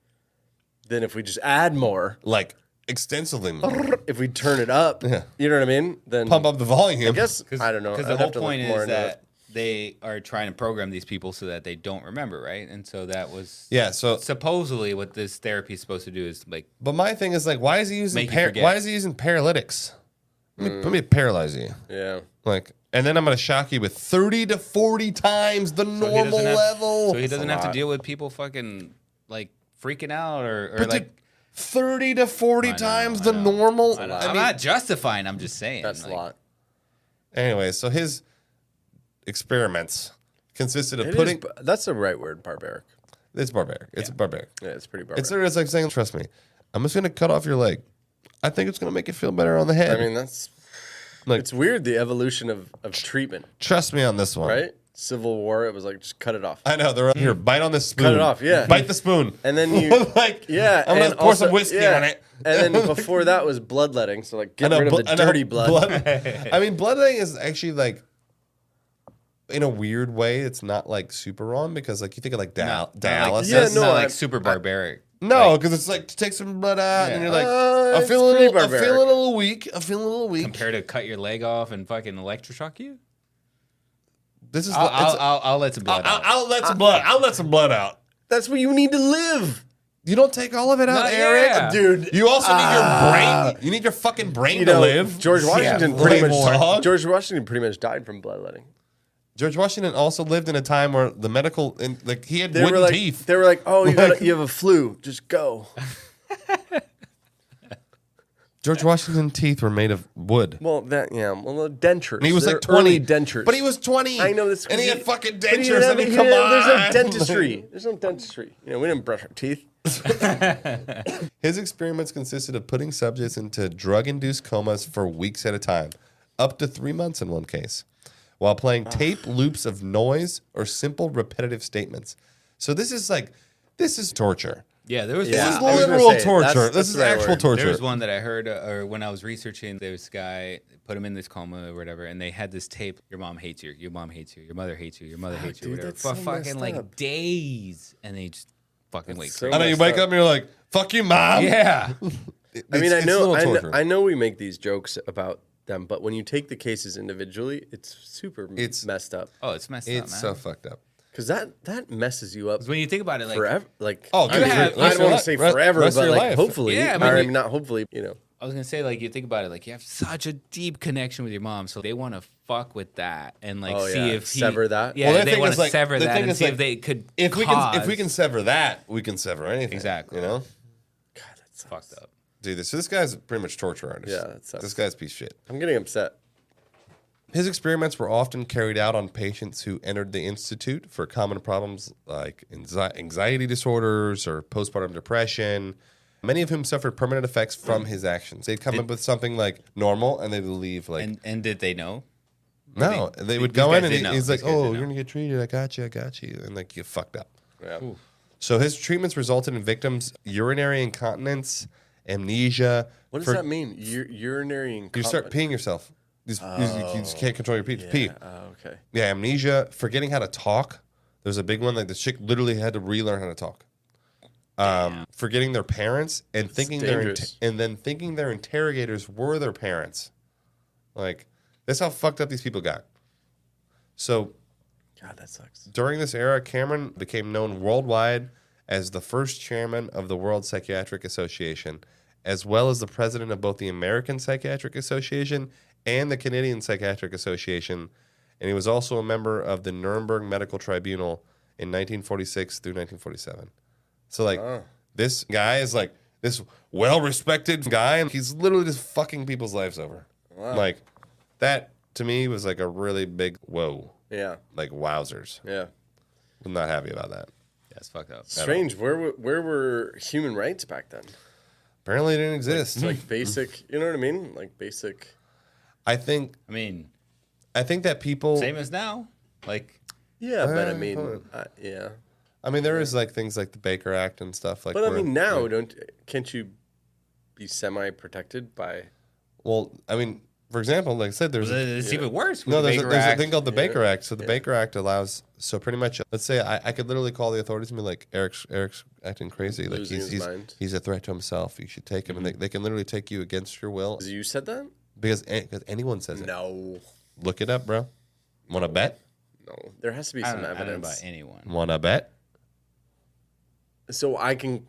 G: then if we just add more,
B: like extensively more.
G: if we turn it up,
B: Yeah.
G: you know what I mean? Then
B: Pump up the volume.
G: I guess I don't know.
A: Because
G: I'd
A: the
G: have
A: whole
G: to look
A: point
G: more
A: is
G: into
A: that
G: it.
A: they are trying to program these people so that they don't remember, right? And so that was
B: Yeah, so
A: supposedly what this therapy is supposed to do is like
B: but my thing is like, why is he using
A: Make you forget.
B: why is he using paralytics? Let me paralyze you.
G: Yeah.
B: Like, and then I'm gonna shock you with 30 to 40 times the normal level.
A: So he doesn't have to
G: lot.
A: deal with people fucking like freaking out or
B: But
A: like.
B: dude, 30 to 40 times the normal.
A: I'm
B: I mean,
A: not justifying. I'm just saying.
G: That's
A: like,
G: a lot.
B: anyway, so his experiments consisted of
G: It is
B: putting.
G: that's the right word, barbaric.
B: It's barbaric. It's barbaric.
G: Yeah, it's pretty barbaric.
B: It's like saying, trust me, I'm just gonna cut off your leg. I think it's gonna make you feel better on the head.
G: I mean, that's
B: Like-
G: it's weird the evolution of treatment,
B: Trust me on this one.
G: right? Civil War, it was like just cut it off.
B: I know they're here. Bite on this spoon.
G: Cut it off, yeah.
B: Bite the spoon.
G: And then you
B: like,
G: yeah,
B: I'm gonna
G: and
B: pour some
G: also-
B: whiskey
G: yeah.
B: on it.
G: And then before that was bloodletting, so like get rid of the dirty blood.
B: I mean, bloodletting is actually like, in a weird way, it's not like super wrong because like you think of like dialysis.
G: Yeah,
A: It's
G: no,
A: not
G: I-
A: like super barbaric.
B: No, because it's like to take some blood out, and you're like, I'm
G: it's
B: feeling
G: pretty
B: I'm
G: barbaric.
B: feeling a little weak. I'm feeling a little weak.
A: Compared to cut your leg off and fucking electroshock you.
B: This is
A: I'll let some blood out.
B: I'll let some blood. I'll let some blood out.
G: That's what you need to live,
B: You don't take all of it out,
A: No,
B: Eric.
A: yeah.
G: dude.
B: You also need your brain. You need your fucking brain
G: You
B: to
G: know,
B: live.
G: George Washington
B: Yeah,
G: pretty
B: live,
G: much
B: dog.
G: George Washington pretty much died from bloodletting.
B: George Washington also lived in a time where the medical, like he had
G: They were
B: wooden
G: like,
B: teeth.
G: they were like, oh, you have a flu, just go.
B: George Washington's teeth were made of wood.
G: Well, well, dentures.
B: And he was
G: They're
B: like 20.
G: early dentures.
B: But he was 20.
G: I know this.
B: And he had fucking
G: but he
B: dentures.
G: didn't
B: I mean,
G: have-
B: come
G: he didn't-
B: on.
G: There's no dentistry. There's no dentistry. You know, we didn't brush our teeth.
B: His experiments consisted of putting subjects into drug-induced comas for weeks at a time, up to 3 months in one case, while playing tape loops of noise or simple repetitive statements. So this is torture.
A: Yeah, there was
B: This
G: Yeah,
B: is
G: I was gonna
B: literal
G: say,
B: torture.
G: that's
B: This is
G: the right
B: actual
G: word.
B: torture.
A: There was one that I heard, or when I was researching, there was this guy, put him in this coma or whatever, and they had this tape, your mom hates you, your mom hates you, your mother hates you, your mother hates you,
G: dude,
A: whatever,
G: that's
A: for
G: so
A: fucking
G: messed
A: like
G: up.
A: days, and they just fucking wait.
G: so
B: I know you
G: messed
B: wake
G: up.
B: up and you're like, "Fuck you, mom."
A: Yeah.
G: I mean,
B: It's literal torture.
G: I know we make these jokes about them, but when you take the cases individually, it's super messed up.
A: Oh, it's messed up,
B: It's
A: man.
B: so fucked up.
G: Because that messes you up
A: 'Cause when you think about it, like,
G: forever. Like,
B: Oh,
G: I,
B: dude,
G: mean,
A: have-
G: I
A: rest
G: don't
B: of
G: want
B: your
G: to say
B: life-
G: forever,
B: rest of
G: but
B: your
G: like
B: life.
G: hopefully.
A: Yeah,
G: I
A: but
G: mean,
A: you-
G: not hopefully. You know.
A: I was gonna say, like, you think about it, like, you have such a deep connection with your mom, so they want to fuck with that and like
G: Oh,
A: see
G: yeah.
A: if he,
G: Sever that?
A: Yeah,
B: Well, the
A: they
B: thing
A: want
B: is,
A: to
B: like,
A: sever
B: the
A: that
B: thing
A: and
B: is,
A: see
B: like,
A: if they could.
B: If we can sever that, we can sever anything.
A: Exactly.
B: You know,
A: It's fucked up.
B: dude. So this guy's pretty much torture artist.
G: Yeah, that sucks.
B: This guy's a piece of shit.
G: I'm getting upset.
B: His experiments were often carried out on patients who entered the institute for common problems like anxiety disorders or postpartum depression, many of whom suffered permanent effects from his actions. They'd come up with something like normal and they'd leave like,
A: And did they know?
B: no. They would
A: these
B: go
A: guys
B: in and
A: did know.
B: he's like,
A: These guys
B: oh,
A: did
B: you're
A: know.
B: going to get treated. I got you. And like, you fucked up.
G: Yeah.
B: So his treatments resulted in victims' urinary incontinence, amnesia.
G: What does that mean? Urinary incontinence.
B: You start peeing yourself. You just can't control your pee.
G: Oh, okay.
B: Yeah, amnesia, forgetting how to talk. There's a big one. Like the chick literally had to relearn how to talk. Forgetting their parents and thinking thinking their interrogators were their parents. Like that's how fucked up these people got. So,
G: God, that sucks.
B: During this era, Cameron became known worldwide as the first chairman of the World Psychiatric Association, as well as the president of both the American Psychiatric Association and the Canadian Psychiatric Association. And he was also a member of the Nuremberg Medical Tribunal in 1946 through 1947. So, like, this guy is, like, this well-respected guy, and he's literally just fucking people's lives over. Wow. Like, that, to me, was, like, a really big whoa.
G: Yeah.
B: Like, wowzers.
G: Yeah.
B: I'm not happy about that.
A: Yeah, it's fucked up.
G: Strange. Where were human rights back then?
B: Apparently it didn't exist.
G: Like basic, you know what I mean? Like basic.
B: I think that people...
A: Same as now. Like...
G: Yeah, but I mean, yeah.
B: I mean, there is like things like the Baker Act and stuff like.
G: But I mean, now can't you be semi-protected by?
B: Well, I mean, for example, like I said,
A: it's even worse.
B: No, there's a thing called the Baker Act. So the Baker Act allows. So pretty much, let's say I could literally call the authorities and be like, Eric's acting crazy. Like he's a threat to himself. You should take him, and they can literally take you against your will.
G: You said that
B: because anyone says it.
G: No,
B: look it up, bro. Want to bet?
G: No, there has to be some evidence.
A: I don't know about anyone.
B: Want to bet?
G: So I can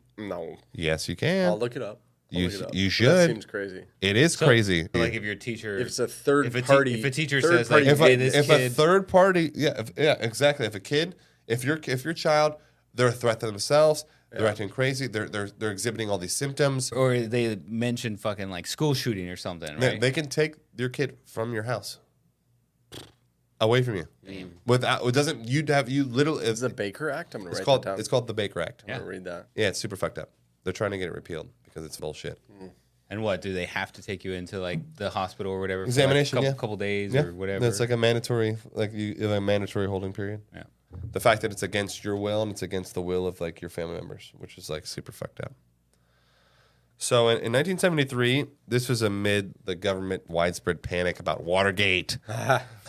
B: Yes, you can.
G: I'll look it up.
B: You should.
G: That seems crazy.
B: It is crazy.
A: Like if your teacher,
G: if it's a third party,
A: if a teacher says like,
B: if a third party, exactly. If your child, they're a threat to themselves. They're acting crazy. They're exhibiting all these symptoms.
A: Or they mention fucking like school shooting or something. Right?
B: Yeah, they can take your kid from your house. Away from you. Without it doesn't you literally
G: it's the Baker Act. I'm gonna write that down.
B: It's called the Baker Act.
G: I'm gonna read that.
B: Yeah, it's super fucked up. They're trying to get it repealed because it's bullshit.
A: And what do they have to take you into like the hospital or whatever?
B: Examination,
A: for like a couple days or whatever.
B: It's like a mandatory, you have a mandatory holding period.
A: Yeah.
B: The fact that it's against your will and it's against the will of like your family members, which is like super fucked up. So in 1973, this was amid the government widespread panic about Watergate.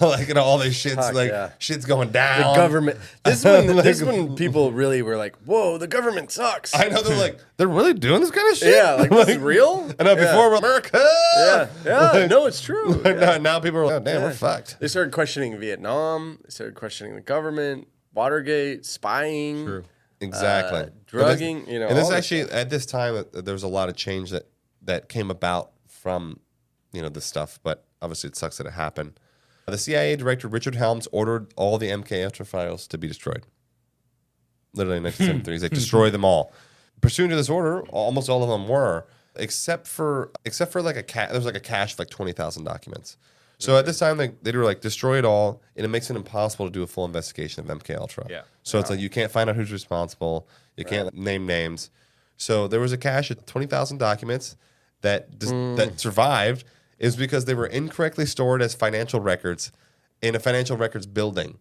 B: Like, all this shit's shit's going down.
G: The government. This is when people really were like, "Whoa, the government sucks."
B: I know they're really doing this kind of shit.
G: Yeah, like this is real.
B: And before we're America.
G: Yeah. No, it's true.
B: Now people are like, "Oh, damn, we're fucked."
G: They started questioning Vietnam. They started questioning the government, Watergate, spying.
A: True.
B: Exactly.
G: Drugging,
B: And this actually, at this time, there was a lot of change that came about from, this stuff. But obviously it sucks that it happened. The CIA director, Richard Helms, ordered all the MK Ultra files to be destroyed. Literally in 1973. He's like, destroy them all. Pursuant to this order, almost all of them were, except for like there was like a cache of like 20,000 documents. So at this time, they were like, destroy it all, and it makes it impossible to do a full investigation of MK Ultra.
A: Yeah.
B: So it's like you can't find out who's responsible. You can't name names. So there was a cache of 20,000 documents that survived. Is because they were incorrectly stored as financial records in a financial records building.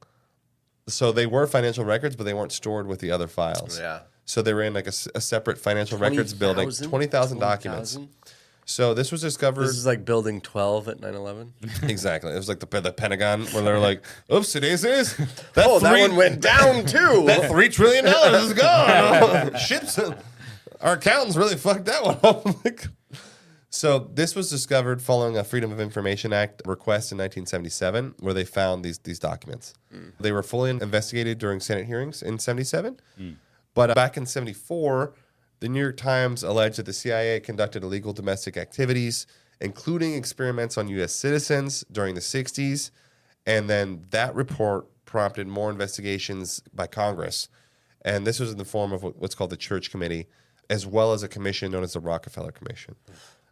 B: So they were financial records, but they weren't stored with the other files.
G: Yeah.
B: So they were in like a separate financial records building. 20,000 documents. So this was discovered.
G: This is like building 12 at 9/11.
B: Exactly. It was like the Pentagon where they're like, "Oops, today's is
G: that one went down too.
B: That $3 trillion is gone." Shit, our accountants really fucked that one up. So this was discovered following a Freedom of Information Act request in 1977, where they found these documents. They were fully investigated during Senate hearings in 77, but back in 74. The New York Times alleged that the CIA conducted illegal domestic activities, including experiments on U.S. citizens during the 60s, and then that report prompted more investigations by Congress. And this was in the form of what's called the Church Committee, as well as a commission known as the Rockefeller Commission.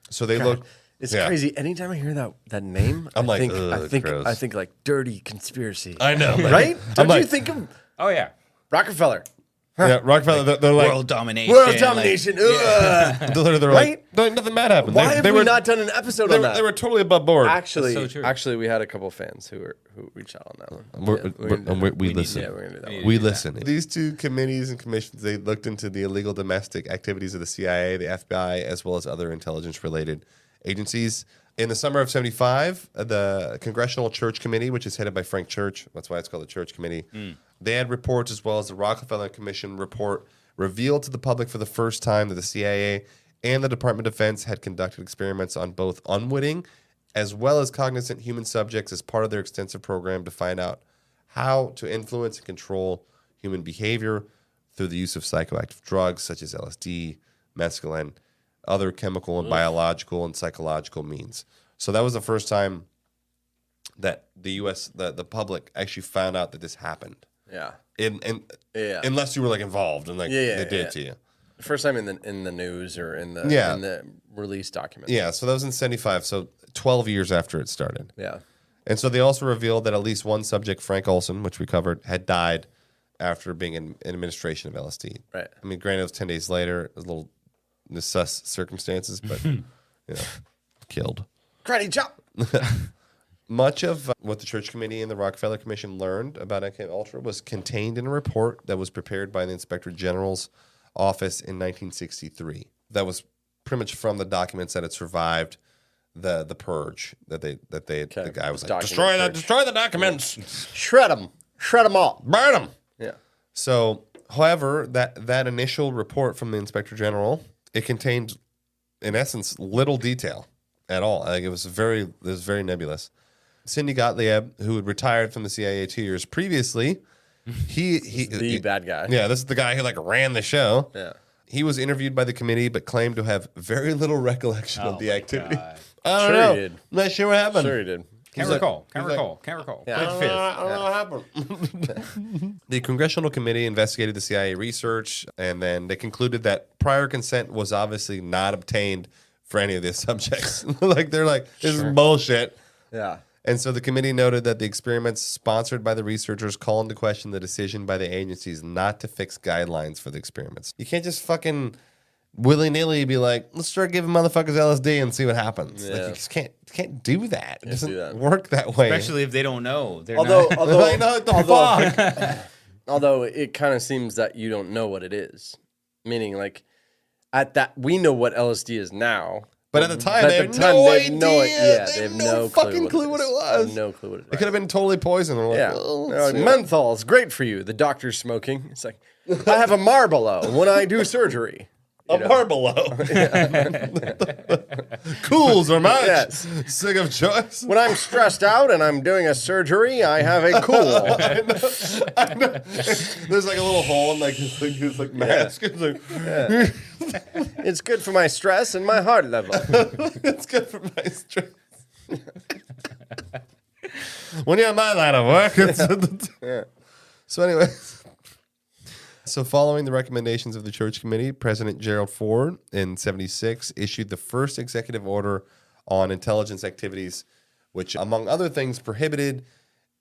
B: So they looked...
G: It's crazy. Anytime I hear that name, I think like dirty conspiracy.
B: I know.
G: Right? Don't you think of...
A: Oh, yeah.
G: Rockefeller.
B: Yeah, Rockefeller, they're like...
A: World domination.
B: They're
G: right?
B: Like, nothing bad happened.
G: Why have we not done an episode on that?
B: They were totally above board.
G: Actually, we had a couple fans who reached out on that one.
B: We listen.
G: Yeah, we're going to do that one.
B: We listen. These two committees and commissions, they looked into the illegal domestic activities of the CIA, the FBI, as well as other intelligence-related agencies. In the summer of 75, the Congressional Church Committee, which is headed by Frank Church, that's why it's called the Church Committee, they had reports as well as the Rockefeller Commission report revealed to the public for the first time that the CIA and the Department of Defense had conducted experiments on both unwitting as well as cognizant human subjects as part of their extensive program to find out how to influence and control human behavior through the use of psychoactive drugs such as LSD, mescaline, other chemical and biological and psychological means. So that was the first time that the U.S., the public actually found out that this happened.
G: Yeah.
B: Unless you were like involved and like they did it to you.
G: First time in the news or in the release documents.
B: Yeah, so that was in 75, so 12 years after it started.
G: Yeah.
B: And so they also revealed that at least one subject, Frank Olson, which we covered, had died after being in administration of LSD.
G: Right.
B: I mean, granted, it was 10 days later. It was a little sus circumstances, but killed.
G: Karate chop.
B: Much of what the Church Committee and the Rockefeller Commission learned about MKUltra was contained in a report that was prepared by the Inspector General's office in 1963. That was pretty much from the documents that had survived the purge the guy was like, destroy the documents,
G: shred them all,
B: burn them.
G: Yeah.
B: So, however, that initial report from the Inspector General, it contained, in essence, little detail at all. Like it was very nebulous. Sidney Gottlieb, who had retired from the CIA 2 years previously, he
G: bad guy.
B: Yeah, this is the guy who like ran the show.
G: Yeah.
B: He was interviewed by the committee, but claimed to have very little recollection of the activity.
G: God.
B: I don't know. He did. I'm not sure what happened.
G: Sure he did.
A: Can't recall.
B: Yeah.
A: Plead the fifth.
B: I don't know what happened. The Congressional Committee investigated the CIA research, and then they concluded that prior consent was obviously not obtained for any of these subjects. They're like, this is bullshit.
G: Yeah.
B: And so the committee noted that the experiments sponsored by the researchers call into question the decision by the agencies not to fix guidelines for the experiments. You can't just fucking willy-nilly be like, let's start giving motherfuckers LSD and see what happens.
G: Yeah.
B: Like, you just can't do that. It doesn't
G: do that.
B: work that way.
A: Especially if they don't know.
G: Although
B: I know what the fuck.
G: although it kind of seems that you don't know what it is. Meaning, like, at that, we know what LSD is now.
B: But at the time, they had no idea.
G: They have no
B: fucking clue what it was.
G: They have no clue what it is.
B: It could have been totally poison. They're like,
G: Yeah.
B: "Oh,
G: They're like,
B: let's see."
G: menthol is great for you. The doctor's smoking. It's like, I have a Marlboro when I do surgery.
B: A Marlboro. Cools are mine.
G: Yes.
B: Sick of choice.
G: When I'm stressed out and I'm doing a surgery, I have a cool.
B: I know. There's like a little hole in like his mask. It's like,
G: It's good for my stress and my heart level.
B: it's good for my stress. When you're in my line of work, it's So anyway, so following the recommendations of the Church Committee, President Gerald Ford in 76 issued the first executive order on intelligence activities, which, among other things, prohibited,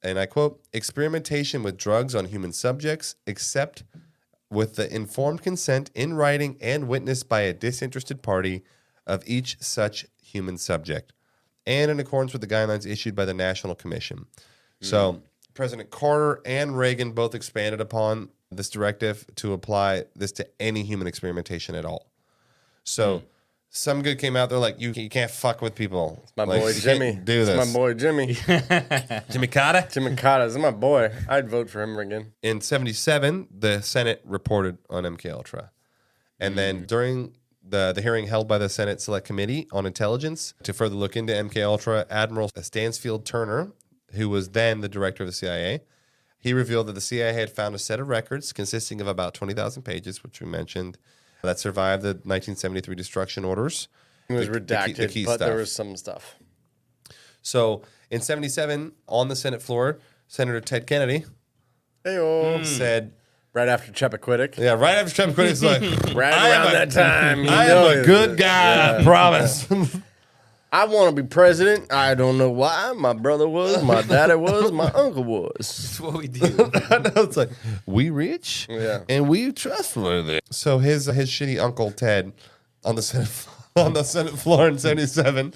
B: and I quote, experimentation with drugs on human subjects, except with the informed consent in writing and witnessed by a disinterested party of each such human subject, and in accordance with the guidelines issued by the National Commission. So President Carter and Reagan both expanded upon this directive to apply this to any human experimentation at all. So some good came out there like, you can't fuck with people.
G: My
B: Like,
G: boy
B: you
G: Jimmy.
B: can't do this.
G: It's my boy Jimmy.
B: Jimmy Carter?
G: Jimmy Carter is my boy. I'd vote for him again.
B: In 77, the Senate reported on MKUltra. And then during the hearing held by the Senate Select Committee on Intelligence to further look into MKUltra, Admiral Stansfield Turner, who was then the director of the CIA, he revealed that the CIA had found a set of records consisting of about 20,000 pages, which we mentioned, that survived the 1973 destruction orders.
G: It was
B: The
G: redacted,
B: key
G: but
B: stuff.
G: there was some stuff.
B: So in 77, on the Senate floor, Senator Ted Kennedy
G: Hey-o.
B: said,
G: Right after Chappaquiddick.
B: yeah, right after Trump quit, he's like,
G: Right
B: I am
G: around
B: a-
G: that time. you
B: I
G: know
B: am a
G: it.
B: good guy, I promise.
G: I want to be president. I don't know why. My brother was, my daddy was, my uncle was.
A: That's what we do.
B: I know, it's like, we rich and we trustworthy. So his shitty Uncle Ted on the Senate floor in 77,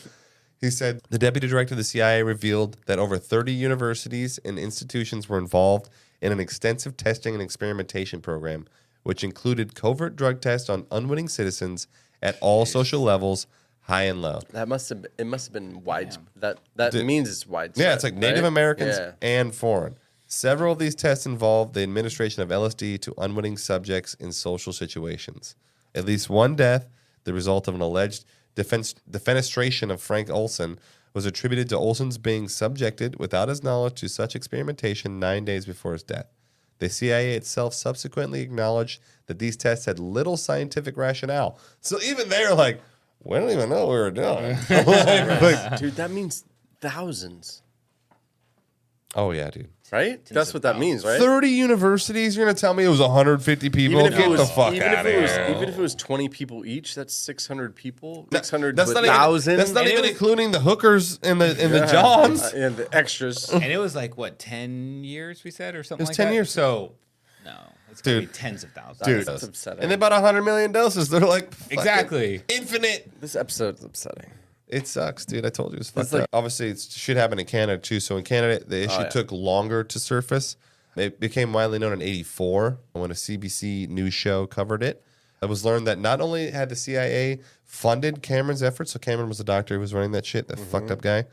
B: he said, the deputy director of the CIA revealed that over 30 universities and institutions were involved in an extensive testing and experimentation program, which included covert drug tests on unwitting citizens at all social levels, high and low.
G: It must have been widespread. That means it's widespread.
B: Yeah, it's like Native
G: right?
B: Americans and foreign. Several of these tests involved the administration of LSD to unwitting subjects in social situations. At least one death, the result of an alleged defenestration of Frank Olson, was attributed to Olson's being subjected without his knowledge to such experimentation 9 days before his death. The CIA itself subsequently acknowledged that these tests had little scientific rationale. So even they're like, we don't even know what we were doing.
G: Dude, that means thousands,
B: Oh, yeah, dude.
G: right? That's what that means, right?
B: 30 universities? You're going to tell me it was 150 people? Get the fuck out of here.
G: Even if it was 20 people each, that's 600 people.
B: That-
G: 600
B: that's not even,
G: 1,000.
B: that's not
A: And it
B: even
A: was-
B: including the hookers and the Johns.
G: And the extras.
A: And it was like, what, 10 years we said or something
B: It was
A: like
B: 10
A: that?
B: years.
A: So, no. It's going to be
B: Dude.
A: tens of thousands.
B: Dude,
G: That's upsetting.
B: and they bought 100 million doses. They're like, fucking
A: Exactly.
B: infinite.
G: This episode's upsetting.
B: It sucks, dude. I told you it was fucked
G: like-
B: up. Obviously, it should happen in Canada too. So in Canada, the issue took longer to surface. It became widely known in '84 when a CBC news show covered it. It was learned that not only had the CIA funded Cameron's efforts, so Cameron was the doctor who was running that shit, that fucked up guy,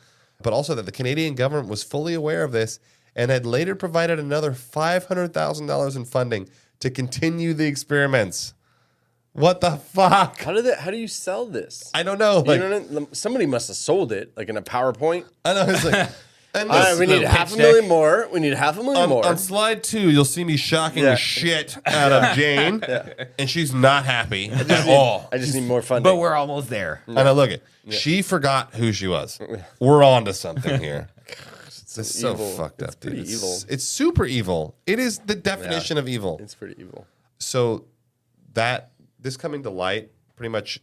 B: but also that the Canadian government was fully aware of this and had later provided another $500,000 in funding to continue the experiments. What the fuck?
G: How do you sell this?
B: I don't know.
G: You
B: Like,
G: know, somebody must have sold it, like in a PowerPoint.
B: I know. It's like, and
G: All right,
B: this-
G: we need
A: little
G: half a
A: pitch
G: million
A: deck.
G: more. We need half a million more.
B: on slide 2, you'll see me shocking
G: Yeah.
B: the shit out of Jane, and she's not happy at all.
G: I just need more funding.
A: But we're almost there.
B: I know, look it. She forgot who she was. We're on to something here. It's so
G: evil.
B: fucked up,
G: It's
B: dude.
G: pretty evil.
B: It's super evil. It is the definition of evil.
G: It's pretty evil.
B: So this coming to light pretty much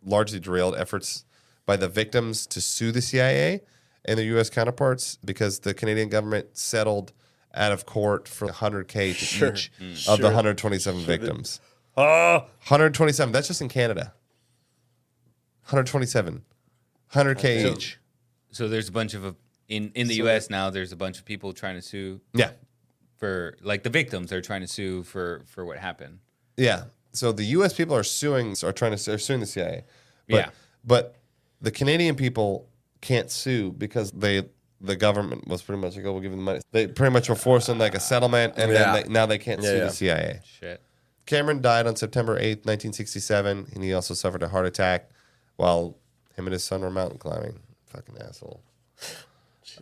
B: largely derailed efforts by the victims to sue the CIA and their U.S. counterparts because the Canadian government settled out of court for $100K to each of the 127 victims. 127. That's just in Canada. 127. 100K each.
A: So there's a bunch of, in the U.S. now, there's a bunch of people trying to sue
B: Yeah.
A: for, like the victims, they're trying to sue for what happened.
B: Yeah. So the U.S. people are suing the CIA. But,
A: Yeah.
B: But the Canadian people can't sue because the government was pretty much like, oh, we'll give them the money. They pretty much were forcing like a settlement, and then now they can't sue the CIA.
A: Shit.
B: Cameron died on September 8th, 1967, and he also suffered a heart attack while him and his son were mountain climbing. Fucking asshole.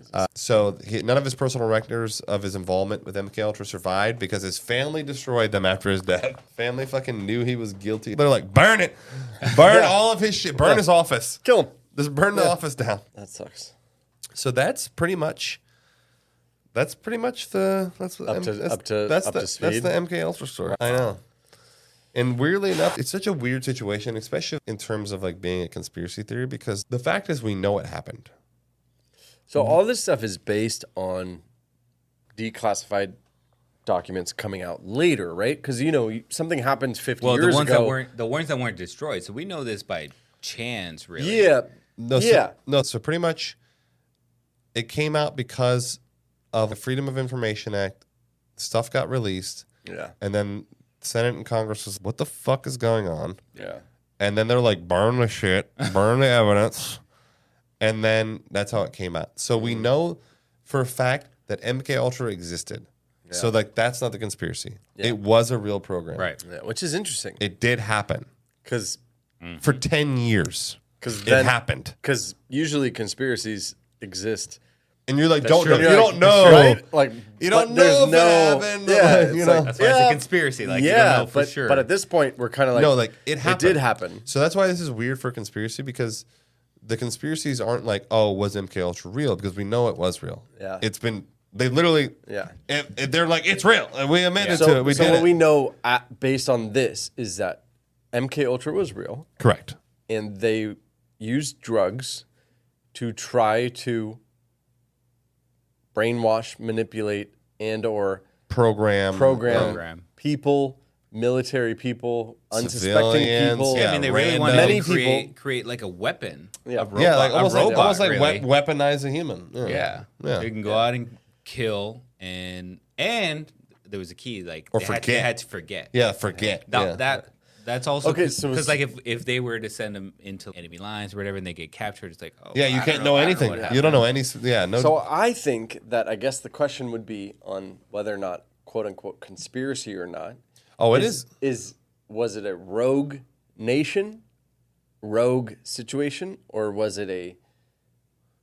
B: None of his personal records of his involvement with MK Ultra survived because his family destroyed them after his death. Family fucking knew he was guilty. They're like, burn it, burn all of his shit, burn his office,
G: Kill him.
B: just burn the office down.
G: That sucks.
B: So that's pretty much the
G: Up to speed.
B: the MK Ultra story. I know. And weirdly enough, it's such a weird situation, especially in terms of like being a conspiracy theory, because the fact is we know it happened.
G: So all this stuff is based on declassified documents coming out later, right? Because something happens 50
A: Well,
G: years
A: the ones
G: ago.
A: that weren't destroyed. So we know this by chance, really.
G: Yeah.
B: So pretty much it came out because of the Freedom of Information Act. Stuff got released.
G: Yeah.
B: And then Senate and Congress was, what the fuck is going on?
G: Yeah.
B: And then they're like, burn the shit, burn the evidence. And then that's how it came out. So we know for a fact that MK Ultra existed. Yeah. So like that's not the conspiracy. Yeah. It was a real program.
A: Right.
G: Yeah, which is interesting.
B: It did happen.
G: Because
B: for 10 years.
G: Because
B: it happened.
G: Because usually conspiracies exist.
B: And you're like,
G: That's
B: you
G: true.
B: don't know.
G: Right? Like,
B: you don't know
G: there's
B: if it happened.
G: Yeah,
B: Like, you know.
A: That's why it's a conspiracy. Like, you don't know for sure.
G: But at this point, we're kind of like,
B: no, like it happened.
G: It did happen.
B: So that's why this is weird for conspiracy, because the conspiracies aren't like, oh, was MK Ultra real? Because we know it was real.
G: Yeah.
B: It's been, they literally, they're like, it's real. And we admitted to it. We did
G: what
B: it.
G: we know based on this is that MK Ultra was real.
B: Correct.
G: And they used drugs to try to brainwash, manipulate, and or program people, military people, unsuspecting
B: Civilians,
G: people.
B: yeah,
A: I mean, they
B: random.
A: really
G: Many
A: wanted to
G: people-
A: create like a weapon.
G: Yeah.
A: A robot,
B: Yeah, like almost like
A: really.
B: weaponize a human.
A: Yeah.
B: Yeah.
A: You can go out and kill, and there was a key, like
B: Or
A: they
B: forget.
A: They had to forget.
B: Yeah, forget.
A: The That's also
G: Okay,
A: because
G: so
A: if they were to send them into enemy lines or whatever and they get captured, it's like, oh,
B: Yeah, you
A: I
B: can't
A: don't
B: know
A: I don't
B: anything.
A: what
B: You don't
A: happened.
B: know any. Yeah, no.
G: So I think that I guess the question would be on whether or not quote unquote conspiracy or not.
B: oh, it is.
G: Was it a rogue nation, rogue situation, or was it a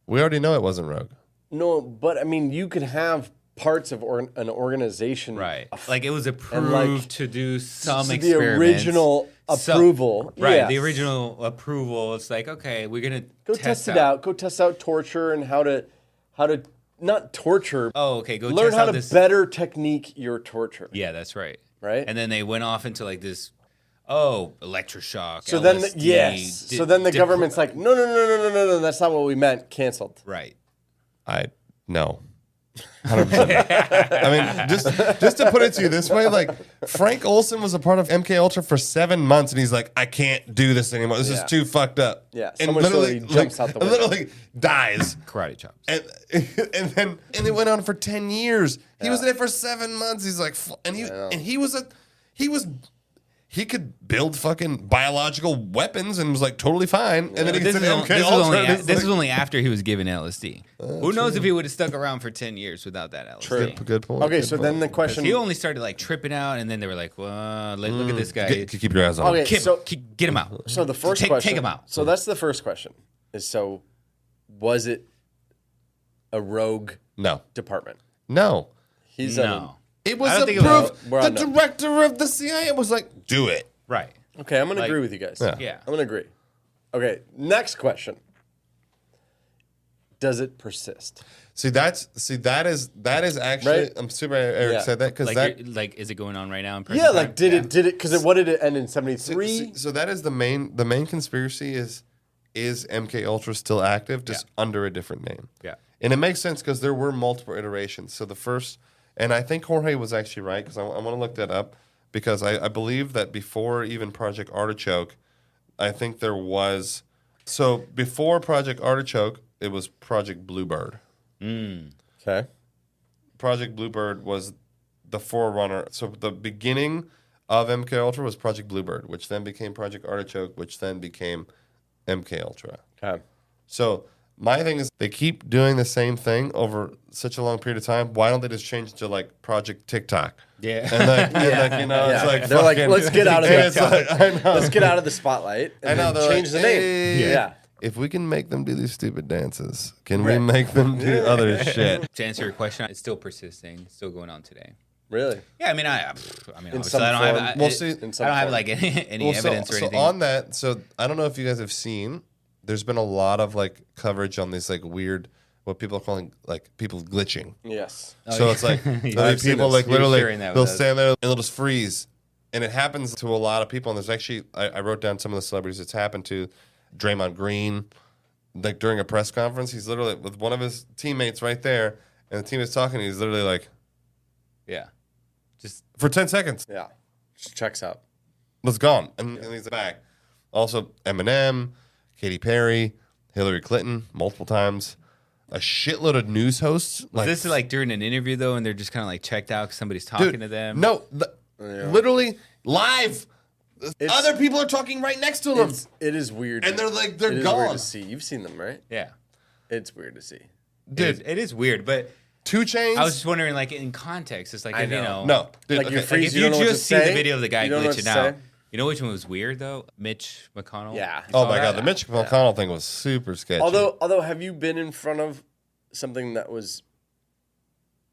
B: We already know it wasn't Rogue.
G: no? But I mean, you could have parts of an organization,
A: Right. Like it was approved
G: like,
A: to do some
G: the
A: experiments.
G: original approval,
A: Right.
G: yes.
A: The original approval. It's like, okay, we're going to
G: Go test it out. Go test out torture and how to not torture.
A: Oh, okay. Go
G: learn
A: test
G: how
A: out
G: to
A: this.
G: better technique your torture.
A: Yeah, that's right.
G: Right?
A: And then they went off into like this, electroshock.
G: So then,
A: LSD,
G: so then the government's like, no, that's not what we meant. Canceled.
A: Right.
B: No. 100%. I mean, just to put it to you this way, like Frank Olson was a part of MK Ultra for 7 months, and he's like, I can't do this anymore. This is
G: Yeah.
B: too fucked up.
G: Yeah,
B: and
G: so much so that he jumps out the window.
B: literally dies.
A: Karate chops.
B: And it went on for 10 years. He was there for 7 months. He's like, he could build fucking biological weapons and was like totally fine. And then he gets into MK Ultra. and it's
A: This
B: like-
A: was only after he was given LSD. Who knows if he would have stuck around for 10 years without that LSD?
B: Good point.
G: Okay,
B: good
G: so
B: point.
G: then the question.
A: He only started like tripping out, and then they were like, well, look at this guy.
B: Keep your eyes on.
G: Okay,
B: him.
G: so
A: Get him out.
G: So the first
A: Take
G: question.
A: him out.
G: So that's the first question. So, was it a rogue
B: No.
G: department?
B: No.
G: He's
A: No.
B: It was
A: I don't think it was-
B: approved.
G: we're
B: The
G: on no.
B: director of the CIA was like, do it.
A: Right.
G: Okay, I'm gonna
A: Like-
G: agree with you guys.
B: Yeah.
G: I'm gonna agree. Okay, next question. Does it persist?
B: That is actually
G: Right?
B: I'm super Eric
G: Yeah.
B: said that because
A: Like,
B: that
A: like, is it going on right now in present
G: Yeah,
A: time?
G: like did it? Because what did it end in '73?
B: so that is the main conspiracy is MK Ultra still active, just under a different name.
A: Yeah.
B: And it makes sense because there were multiple iterations. So the first, and I think Jorge was actually right because I want to look that up because I believe that before even Project Artichoke, I think there was. So before Project Artichoke, it was Project Bluebird.
G: Okay.
B: Project Bluebird was the forerunner. So the beginning of MK Ultra was Project Bluebird, which then became Project Artichoke, which then became MK Ultra.
G: Okay.
B: So my thing is they keep doing the same thing over such a long period of time. Why don't they just change to like Project TikTok?
A: Yeah.
B: And like, you know, it's
G: Yeah.
B: like
G: They're like,
B: fucking-
G: let's get out of
B: and it's
G: there.
B: like, I know.
G: Let's get out of the spotlight and
B: I know,
G: then
B: they're
G: change
B: like,
G: the name.
B: hey,
G: Yeah.
B: If we can make them do these stupid dances, can we make them do other shit?
A: To answer your question, it's still persisting. It's still going on today.
G: Really?
A: Yeah, I mean,
G: In
A: obviously,
G: some
A: I don't
G: form.
A: have.
B: Well, see,
G: In
A: I
G: some
A: don't have
G: form.
A: like any
B: Well,
A: evidence or anything.
B: So on that, so I don't know if you guys have seen. There's been a lot of like coverage on this like weird, what people are calling like people glitching.
G: Yes.
B: So it's like
A: I've
B: there'll be
A: seen
B: people
A: this.
B: like
A: You're
B: literally
A: sharing that with
B: they'll
A: us.
B: stand there and they'll just freeze, and it happens to a lot of people. And there's actually I wrote down some of the celebrities it's happened to. Draymond Green, like during a press conference, he's literally with one of his teammates right there, and the team is talking. And he's literally like,
A: Yeah. Just
B: for 10 seconds,
G: Yeah. Just checks out.
B: was gone, and he's back. Also, Eminem, Katy Perry, Hillary Clinton, multiple times. A shitload of news hosts. Like,
A: this is like during an interview though, and they're just kind of like checked out because somebody's talking
B: dude,
A: to them.
B: No, literally live. Other people are talking right next to them,
G: It is weird.
B: and they're like they're
G: it is weird
B: gone.
G: to see. You've seen them, right?
A: Yeah.
G: It's weird to see.
B: Dude,
A: It is weird, but
B: 2 Chainz.
A: I was just wondering, like in context, it's like
G: I
A: if, you
G: know.
A: know,
B: no, dude,
G: Like,
B: okay.
G: you
A: like
G: freeze,
A: if
G: you
A: you
G: don't know what to
A: just see the
G: say?
A: video of the guy
G: You don't know what
A: glitching
G: to
A: out.
G: say?
A: You know which one was weird though? Mitch McConnell.
G: Yeah.
A: You
B: Oh
A: saw
B: my
A: that?
B: god, the Mitch McConnell thing was super sketchy.
G: Although, have you been in front of something that was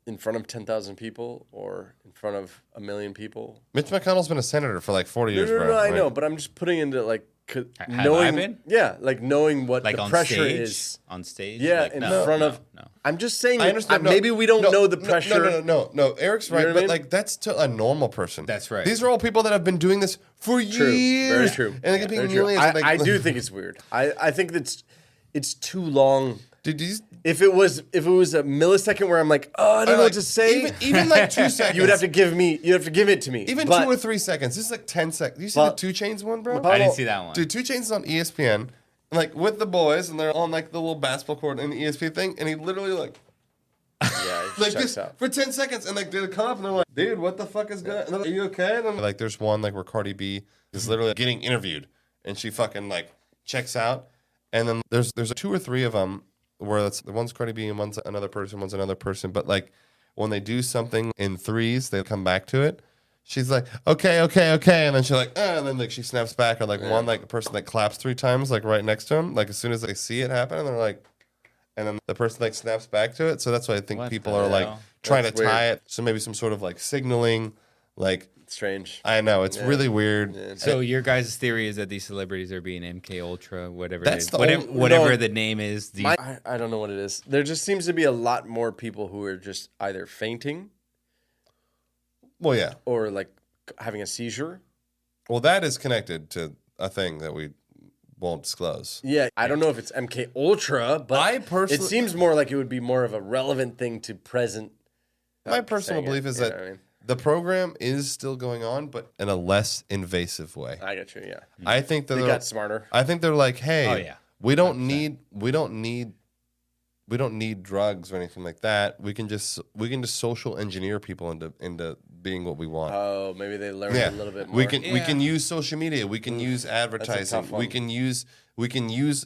G: in front of 10,000 people or in front of 1 million people?
B: Mitch McConnell's been a senator for like 40 years,
G: No,
B: bro.
G: I
B: Like,
G: know, but I'm just putting into like
A: I
G: knowing.
A: been?
G: Yeah, like knowing what
A: Like
G: the
A: on
G: pressure
A: stage.
G: is.
A: On stage.
G: Yeah,
A: Like,
G: in
A: no,
G: front
A: no,
G: of.
A: No.
G: I'm just saying.
B: I understand.
G: Maybe we don't know the pressure.
B: No. Eric's right,
G: know what
B: but
G: I mean?
B: like that's to a normal person.
A: That's right.
B: These are all people that have been doing this for
G: True.
B: years.
G: Very true.
B: And they get
G: Very
B: paid
G: true.
B: millions.
G: I do think it's weird. I think that's it's too long.
B: Dude, these,
G: If it was a millisecond where I'm like, oh, I don't know what to say,
B: Even like 2 seconds.
G: you would have to give it to me.
B: Even
G: But
B: 2 or 3 seconds. This is like 10 seconds. You see
G: But-
B: the 2 Chainz one, bro?
A: I didn't see that one.
B: Dude, 2 Chainz is on ESPN, like with the boys, and they're on like the little basketball court in the ESPN thing, and he literally like
G: Yeah,
B: like
G: checks
B: just
G: out.
B: for 10 seconds, and like they come up and they're like, "Dude, what the fuck is going? Are you okay?" And I'm like, there's one like where Cardi B is literally getting interviewed, and she fucking like checks out, and then there's 2 or 3 of them where it's one's Cardi B and one's another person, but like when they do something in threes, they come back to it. She's like, okay, and then she's like, and then like she snaps back, or like one like person that claps 3 times like right next to him, like as soon as they see it happen, and they're like, and then the person like snaps back to it. So that's why I think people are like trying to tie it. So maybe some sort of like signaling, like
G: Strange.
B: I know it's really weird.
G: Yeah.
A: So your guys' theory is that these celebrities are being MK Ultra, whatever
B: That's
A: it is,
B: the
A: whatever the name is.
G: I don't know what it is. There just seems to be a lot more people who are just either fainting
B: Well, yeah.
G: or like having a seizure.
B: Well, that is connected to a thing that we won't disclose.
G: Yeah, I don't know if it's MK Ultra, but
B: I personally-
G: it seems more like it would be more of a relevant thing to present.
B: My personal
G: saying
B: belief
G: it,
B: is
G: you
B: that
G: know what I mean?
B: the program is still going on, but in a less invasive way.
G: I get you. Yeah,
B: I think that
G: they
B: they're-
G: got smarter.
B: I think they're like, hey,
A: Oh, yeah.
B: we don't need drugs or anything like that. We can just social engineer people into being what we want.
G: Oh, maybe they learned
B: Yeah,
G: a little bit more.
B: we can use social media. We can use advertising.
G: tough
B: We
G: one.
B: can use.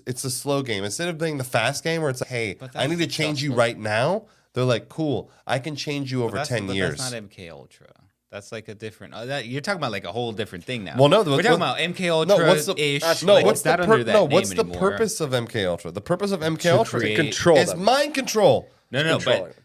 B: It's a slow game instead of being the fast game where it's like, hey,
A: But
B: I need to
A: that's
B: change
A: tough.
B: you right now. They're like, cool, I can change you over 10 years.
A: That's not MK Ultra. That's like a different. You're talking about like a whole different thing now.
B: Well, no,
A: we're talking about MK Ultra ish.
B: What's
A: not under that name
B: what's the
A: anymore.
B: purpose of MK Ultra? The purpose of MK Ultra
A: create-
G: control
B: is
G: them.
B: mind control.
A: No,
G: Controlling.
A: but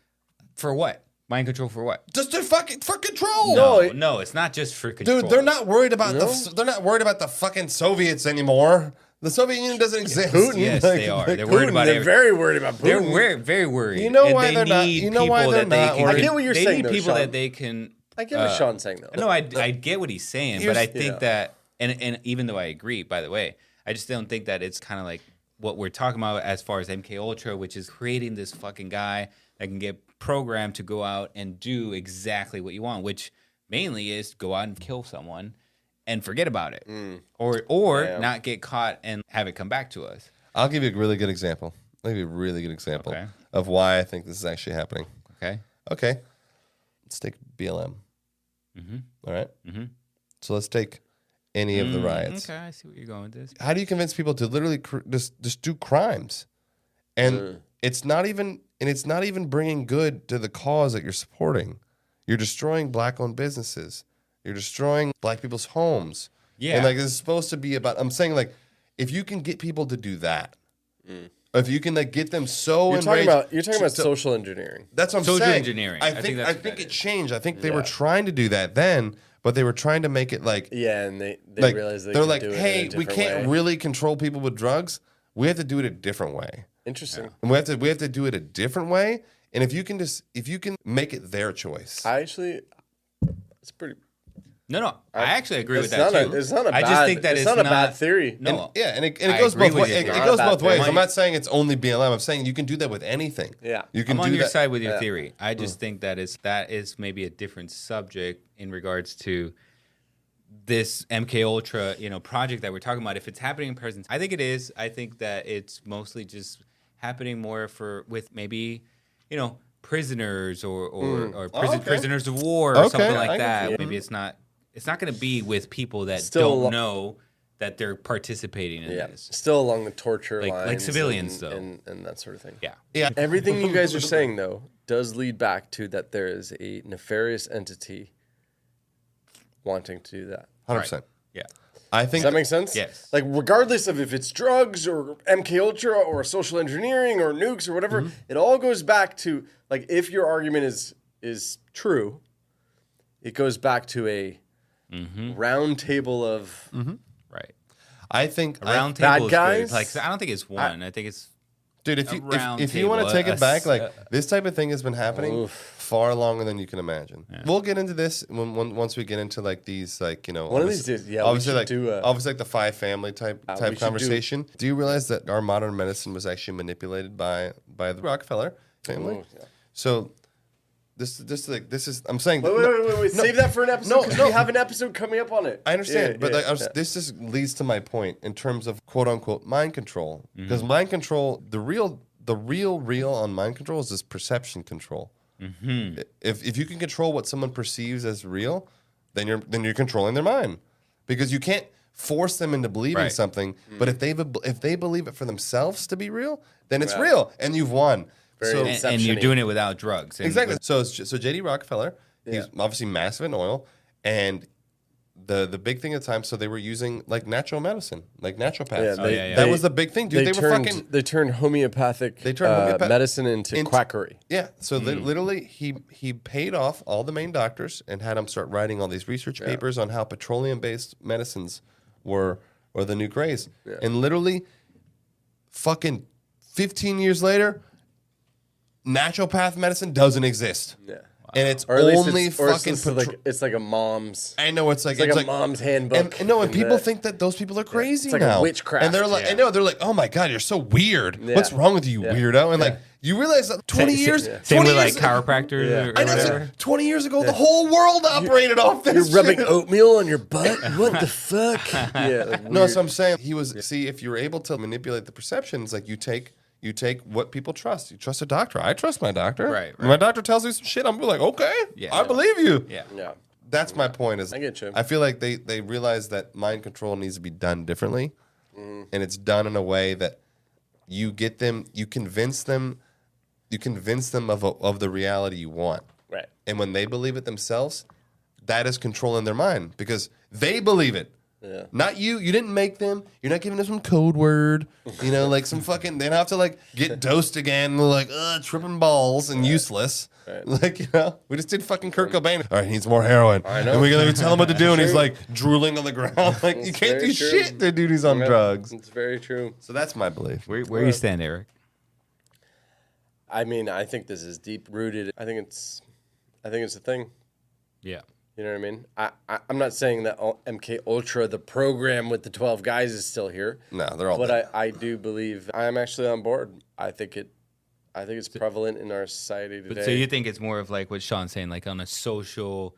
A: for what? Mind control for what?
B: Just to for control.
A: No, it's not just for control.
B: Dude, they're not worried about the fucking Soviets anymore. The Soviet Union doesn't exist.
G: Putin,
A: Yes,
B: Like-
A: they are.
B: like
A: They're worried about
G: They're
A: everything.
G: very worried about Putin.
A: They're very worried.
B: You know
A: And
B: why
A: they
B: they're not-
A: need
B: you know why
A: people
B: they're
A: that they
B: not
A: can-
B: worried? I
G: get what you're
A: they
G: saying,
A: need
G: though,
A: people
G: Sean.
A: that they can.
G: I get what Sean's saying though.
A: No, I get what he's saying, but I think that, and even though I agree, by the way, I just don't think that it's kind of like what we're talking about as far as MK Ultra, which is creating this fucking guy that can get programmed to go out and do exactly what you want, which mainly is go out and kill someone and forget about it, or not get caught and have it come back to us.
B: I'll give you a really good example.
A: Okay.
B: Of why I think this is actually happening.
A: Okay.
B: Let's take BLM.
A: Mm-hmm.
B: All right. So let's take any of the riots.
A: Okay, I see where you're going with this.
B: How do you convince people to literally just do crimes? And it's not even bringing good to the cause that you're supporting. You're destroying black-owned businesses. You're destroying black people's homes.
A: Yeah.
B: And like this is supposed to be about. I'm saying like if you can get people to do that, if you can like get them so
G: You're talking
B: enraged-
G: about
B: so-
G: social engineering.
B: That's what I'm
A: Social
B: saying.
A: engineering.
B: I
A: I think
B: think
A: that's
B: I
A: what
B: think
A: that
B: it
A: is.
B: changed. I think they were trying to do that then, but they were trying to make it like
G: Yeah, and they
B: like
G: realized they
B: they're
G: could
B: like,
G: do it
B: hey,
G: in a
B: we
G: different
B: can't
G: way.
B: really control people with drugs. We have to do it a different way,
G: Interesting.
B: and we have to do it a different way. And if you can make it their choice,
G: It's pretty.
A: No, I actually agree with
G: It's
A: that
G: not
A: too.
G: it's not a
A: I
G: bad.
A: just think that
G: it's
A: it's
G: not a bad theory.
A: No,
B: and it
A: I
B: goes
A: agree
B: both
A: with
B: ways.
A: you.
B: It
G: Not
B: goes
G: a bad
B: both ways.
G: theory.
B: I'm not saying it's only BLM. I'm saying you can do that with anything.
G: Yeah.
B: you can
A: I'm
B: do
A: on your
B: that.
A: side with your theory. I just think that is maybe a different subject in regards to this MK Ultra, project that we're talking about. If it's happening in person, I think it is. I think that it's mostly just happening more with maybe, prisoners or prisoners of war or
B: Okay,
A: something
B: I
A: like
B: can
A: that.
B: see it.
A: Maybe it's not going to be with people that
G: Still
A: don't know that they're participating in
G: Yeah.
A: this.
G: Still along the torture
A: Like
G: lines,
A: civilians,
G: and,
A: though.
G: and that sort of thing.
A: Yeah.
B: Yeah,
G: Everything you guys are saying though does lead back to that there is a nefarious entity wanting to do that.
B: 100%.
A: Yeah.
B: I
G: Does
B: think
G: that make sense?
A: Yes.
G: Like regardless of if it's drugs or MK Ultra or social engineering or nukes or whatever, it all goes back to like if your argument is true, it goes back to a round table of
A: Right.
B: I think
A: A round
G: bad
A: table is
G: guys?
A: good. Like I don't think it's one. I think it's
B: dude, if
A: a
B: you
A: round
B: if you want to
A: table,
B: take it back, like this type of thing has been happening
G: Oof.
B: far longer than you can imagine. We'll get into this once we get into like these like
G: One of these days, yeah, we
B: obviously
G: should
B: like
G: do a-
B: obviously like the five family type
G: we should
B: conversation. Do you realize that our modern medicine was actually manipulated by the Rockefeller family?
G: Oh, yeah.
B: So this is I'm saying
G: Wait,
B: no,
G: save that for an episode
B: No,
G: because
B: no.
G: we have an episode coming up on it.
B: I understand,
G: Yeah,
B: but
G: yeah,
B: like,
G: yeah.
B: this just leads to my point in terms of quote unquote mind control. Because mind control, the real on mind control is this perception control. If you can control what someone perceives as real, then you're controlling their mind, because you can't force them into believing something. But if they believe it for themselves to be real, then it's real, and you've won.
A: And you're doing it without drugs.
B: Exactly. So J.D. Rockefeller, he's obviously massive in oil, and the big thing at the time, so they were using like natural medicine, like naturopaths. That was the big thing, dude.
G: They turned homeopathic medicine into quackery.
B: Yeah. So literally, he paid off all the main doctors and had them start writing all these research papers on how petroleum-based medicines were the new craze. Yeah. And literally, fucking 15 years later, naturopath medicine doesn't exist. Yeah. And it's only fucking.
G: It's like a mom's.
B: I know it's like
G: a mom's handbook.
B: And people think that those people are crazy
G: it's like
B: now.
G: A witchcraft.
B: And they're like, I know they're like, oh my god, you're so weird. Yeah. What's wrong with you, weirdo? And like, you realize that 20 years.
A: Same with like chiropractors.
B: I know. 20 years ago, the whole world operated off this.
G: You're rubbing oatmeal on your butt. What the fuck?
B: No, so I'm saying if you're able to manipulate the perceptions, like you take what people trust. You trust a doctor. I trust my doctor.
A: Right.
B: When my doctor tells me some shit, I'm like, okay, I believe you.
G: Yeah.
B: That's my point.
G: I get you.
B: I feel like they realize that mind control needs to be done differently, and it's done in a way that you convince them of the reality you want.
G: Right.
B: And when they believe it themselves, that is controlling their mind because they believe it. Yeah. Not you. You didn't make them. You're not giving them some code word. Like some fucking. They don't have to like get dosed again. They're like, tripping balls and useless. Right. Like we just did fucking Kurt Cobain. All right, he needs more heroin. I know. And we're gonna tell him what to do, and he's like drooling on the ground. Like you can't do shit. The dude, he's on drugs.
G: It's very true.
B: So that's my belief.
A: Where you stand, Eric?
G: I mean, I think this is deep rooted. I think it's a thing.
A: Yeah.
G: You know what I mean? I'm not saying that MK Ultra, the program with the 12 guys, is still here.
B: No, they're all.
G: But I do believe I'm actually on board. I think it's prevalent in our society today.
A: So you think it's more of like what Sean's saying, like on a social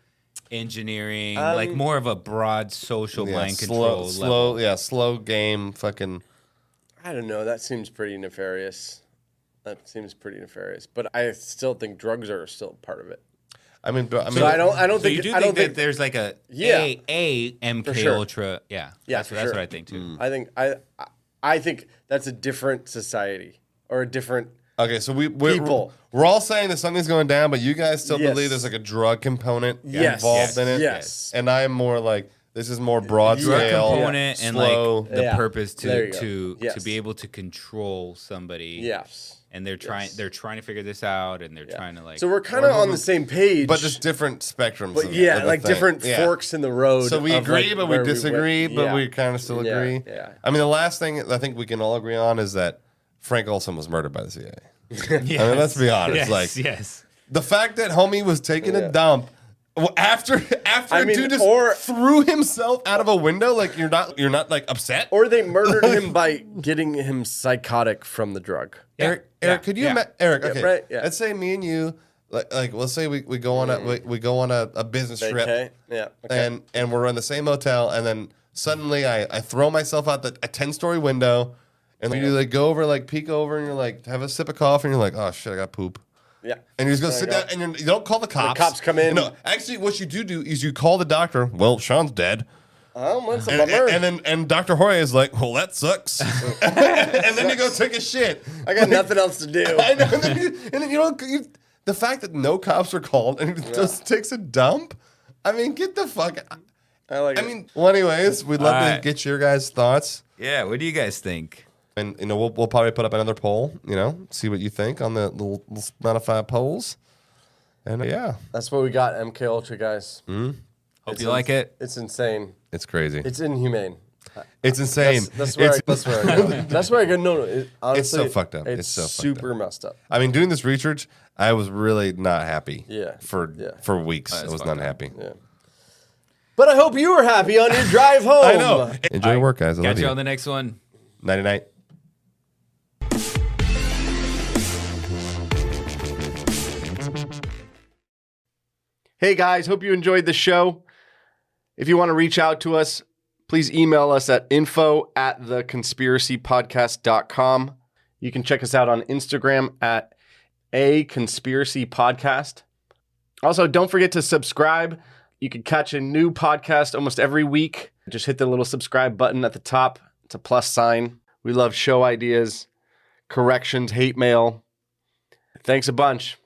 A: engineering, like more of a broad social mind control level.
B: Slow game, fucking.
G: I don't know. That seems pretty nefarious. But I still think drugs are still part of it.
B: I mean,
G: so I don't think.
A: You do think that there's like a MK Ultra. Yeah, that's what I think too.
G: I think that's a different society or a different.
B: Okay, so we're all saying that something's going down, but you guys still believe there's like a drug component involved in it.
G: Yes,
B: and I'm more like this is more broad scale
A: component and
B: slow.
A: Like the purpose to be able to control somebody.
G: Yes.
A: And they're trying to figure this out, and they're trying to like.
G: So we're kind of on the same page,
B: but just different spectrums.
G: But different forks in the road.
B: So we agree, but we disagree, but we kind of still agree.
G: Yeah.
B: I mean, the last thing I think we can all agree on is that Frank Olson was murdered by the CIA. I mean, let's be honest. The fact that homie was taking a dump. Well, after a dude just threw himself out of a window, like you're not like upset,
G: or they murdered him by getting him psychotic from the drug.
B: Eric, could you Eric? Okay, right, let's say me and you, like let's say we go on a business trip, and we're in the same hotel, and then suddenly I throw myself out a 10-story window, and then you like go over, like peek over, and you're like have a sip of coffee, and you're like, oh shit, I got poop.
G: Yeah.
B: And you just go sit down, and you don't call the cops.
G: The cops come in.
B: No, actually, what you do is you call the doctor. Well, Sean's dead.
G: Oh, what's a bummer.
B: And Dr. Jorge is like, well, that sucks. and then you go take a shit.
G: I got nothing else to do.
B: I know. And then the fact that no cops are called and he just takes a dump. I mean, get the fuck. I mean, well, anyways, we'd love to get your guys' thoughts.
A: Yeah, what do you guys think?
B: And we'll probably put up another poll, see what you think on the little Spotify polls. And
G: that's what we got, MK Ultra, guys.
A: Hope you like it.
G: It's insane.
B: It's crazy.
G: It's inhumane.
B: It's insane.
G: That's where I go. That's where I go. No, honestly,
B: it's so fucked up.
G: It's so super messed up.
B: I mean, doing this research, I was really not happy.
G: Yeah.
B: For weeks, I was not happy.
G: Yeah. But I hope you were happy on your drive home.
B: I know. Enjoy your work, guys. I love
A: you. Catch you on the next one.
B: Night-night.
G: Hey guys, hope you enjoyed the show. If you want to reach out to us, please email us at info@theconspiracypodcast.com. You can check us out on Instagram at a conspiracy podcast. Also, don't forget to subscribe. You can catch a new podcast almost every week. Just hit the little subscribe button at the top. It's a plus sign. We love show ideas, corrections, hate mail. Thanks a bunch.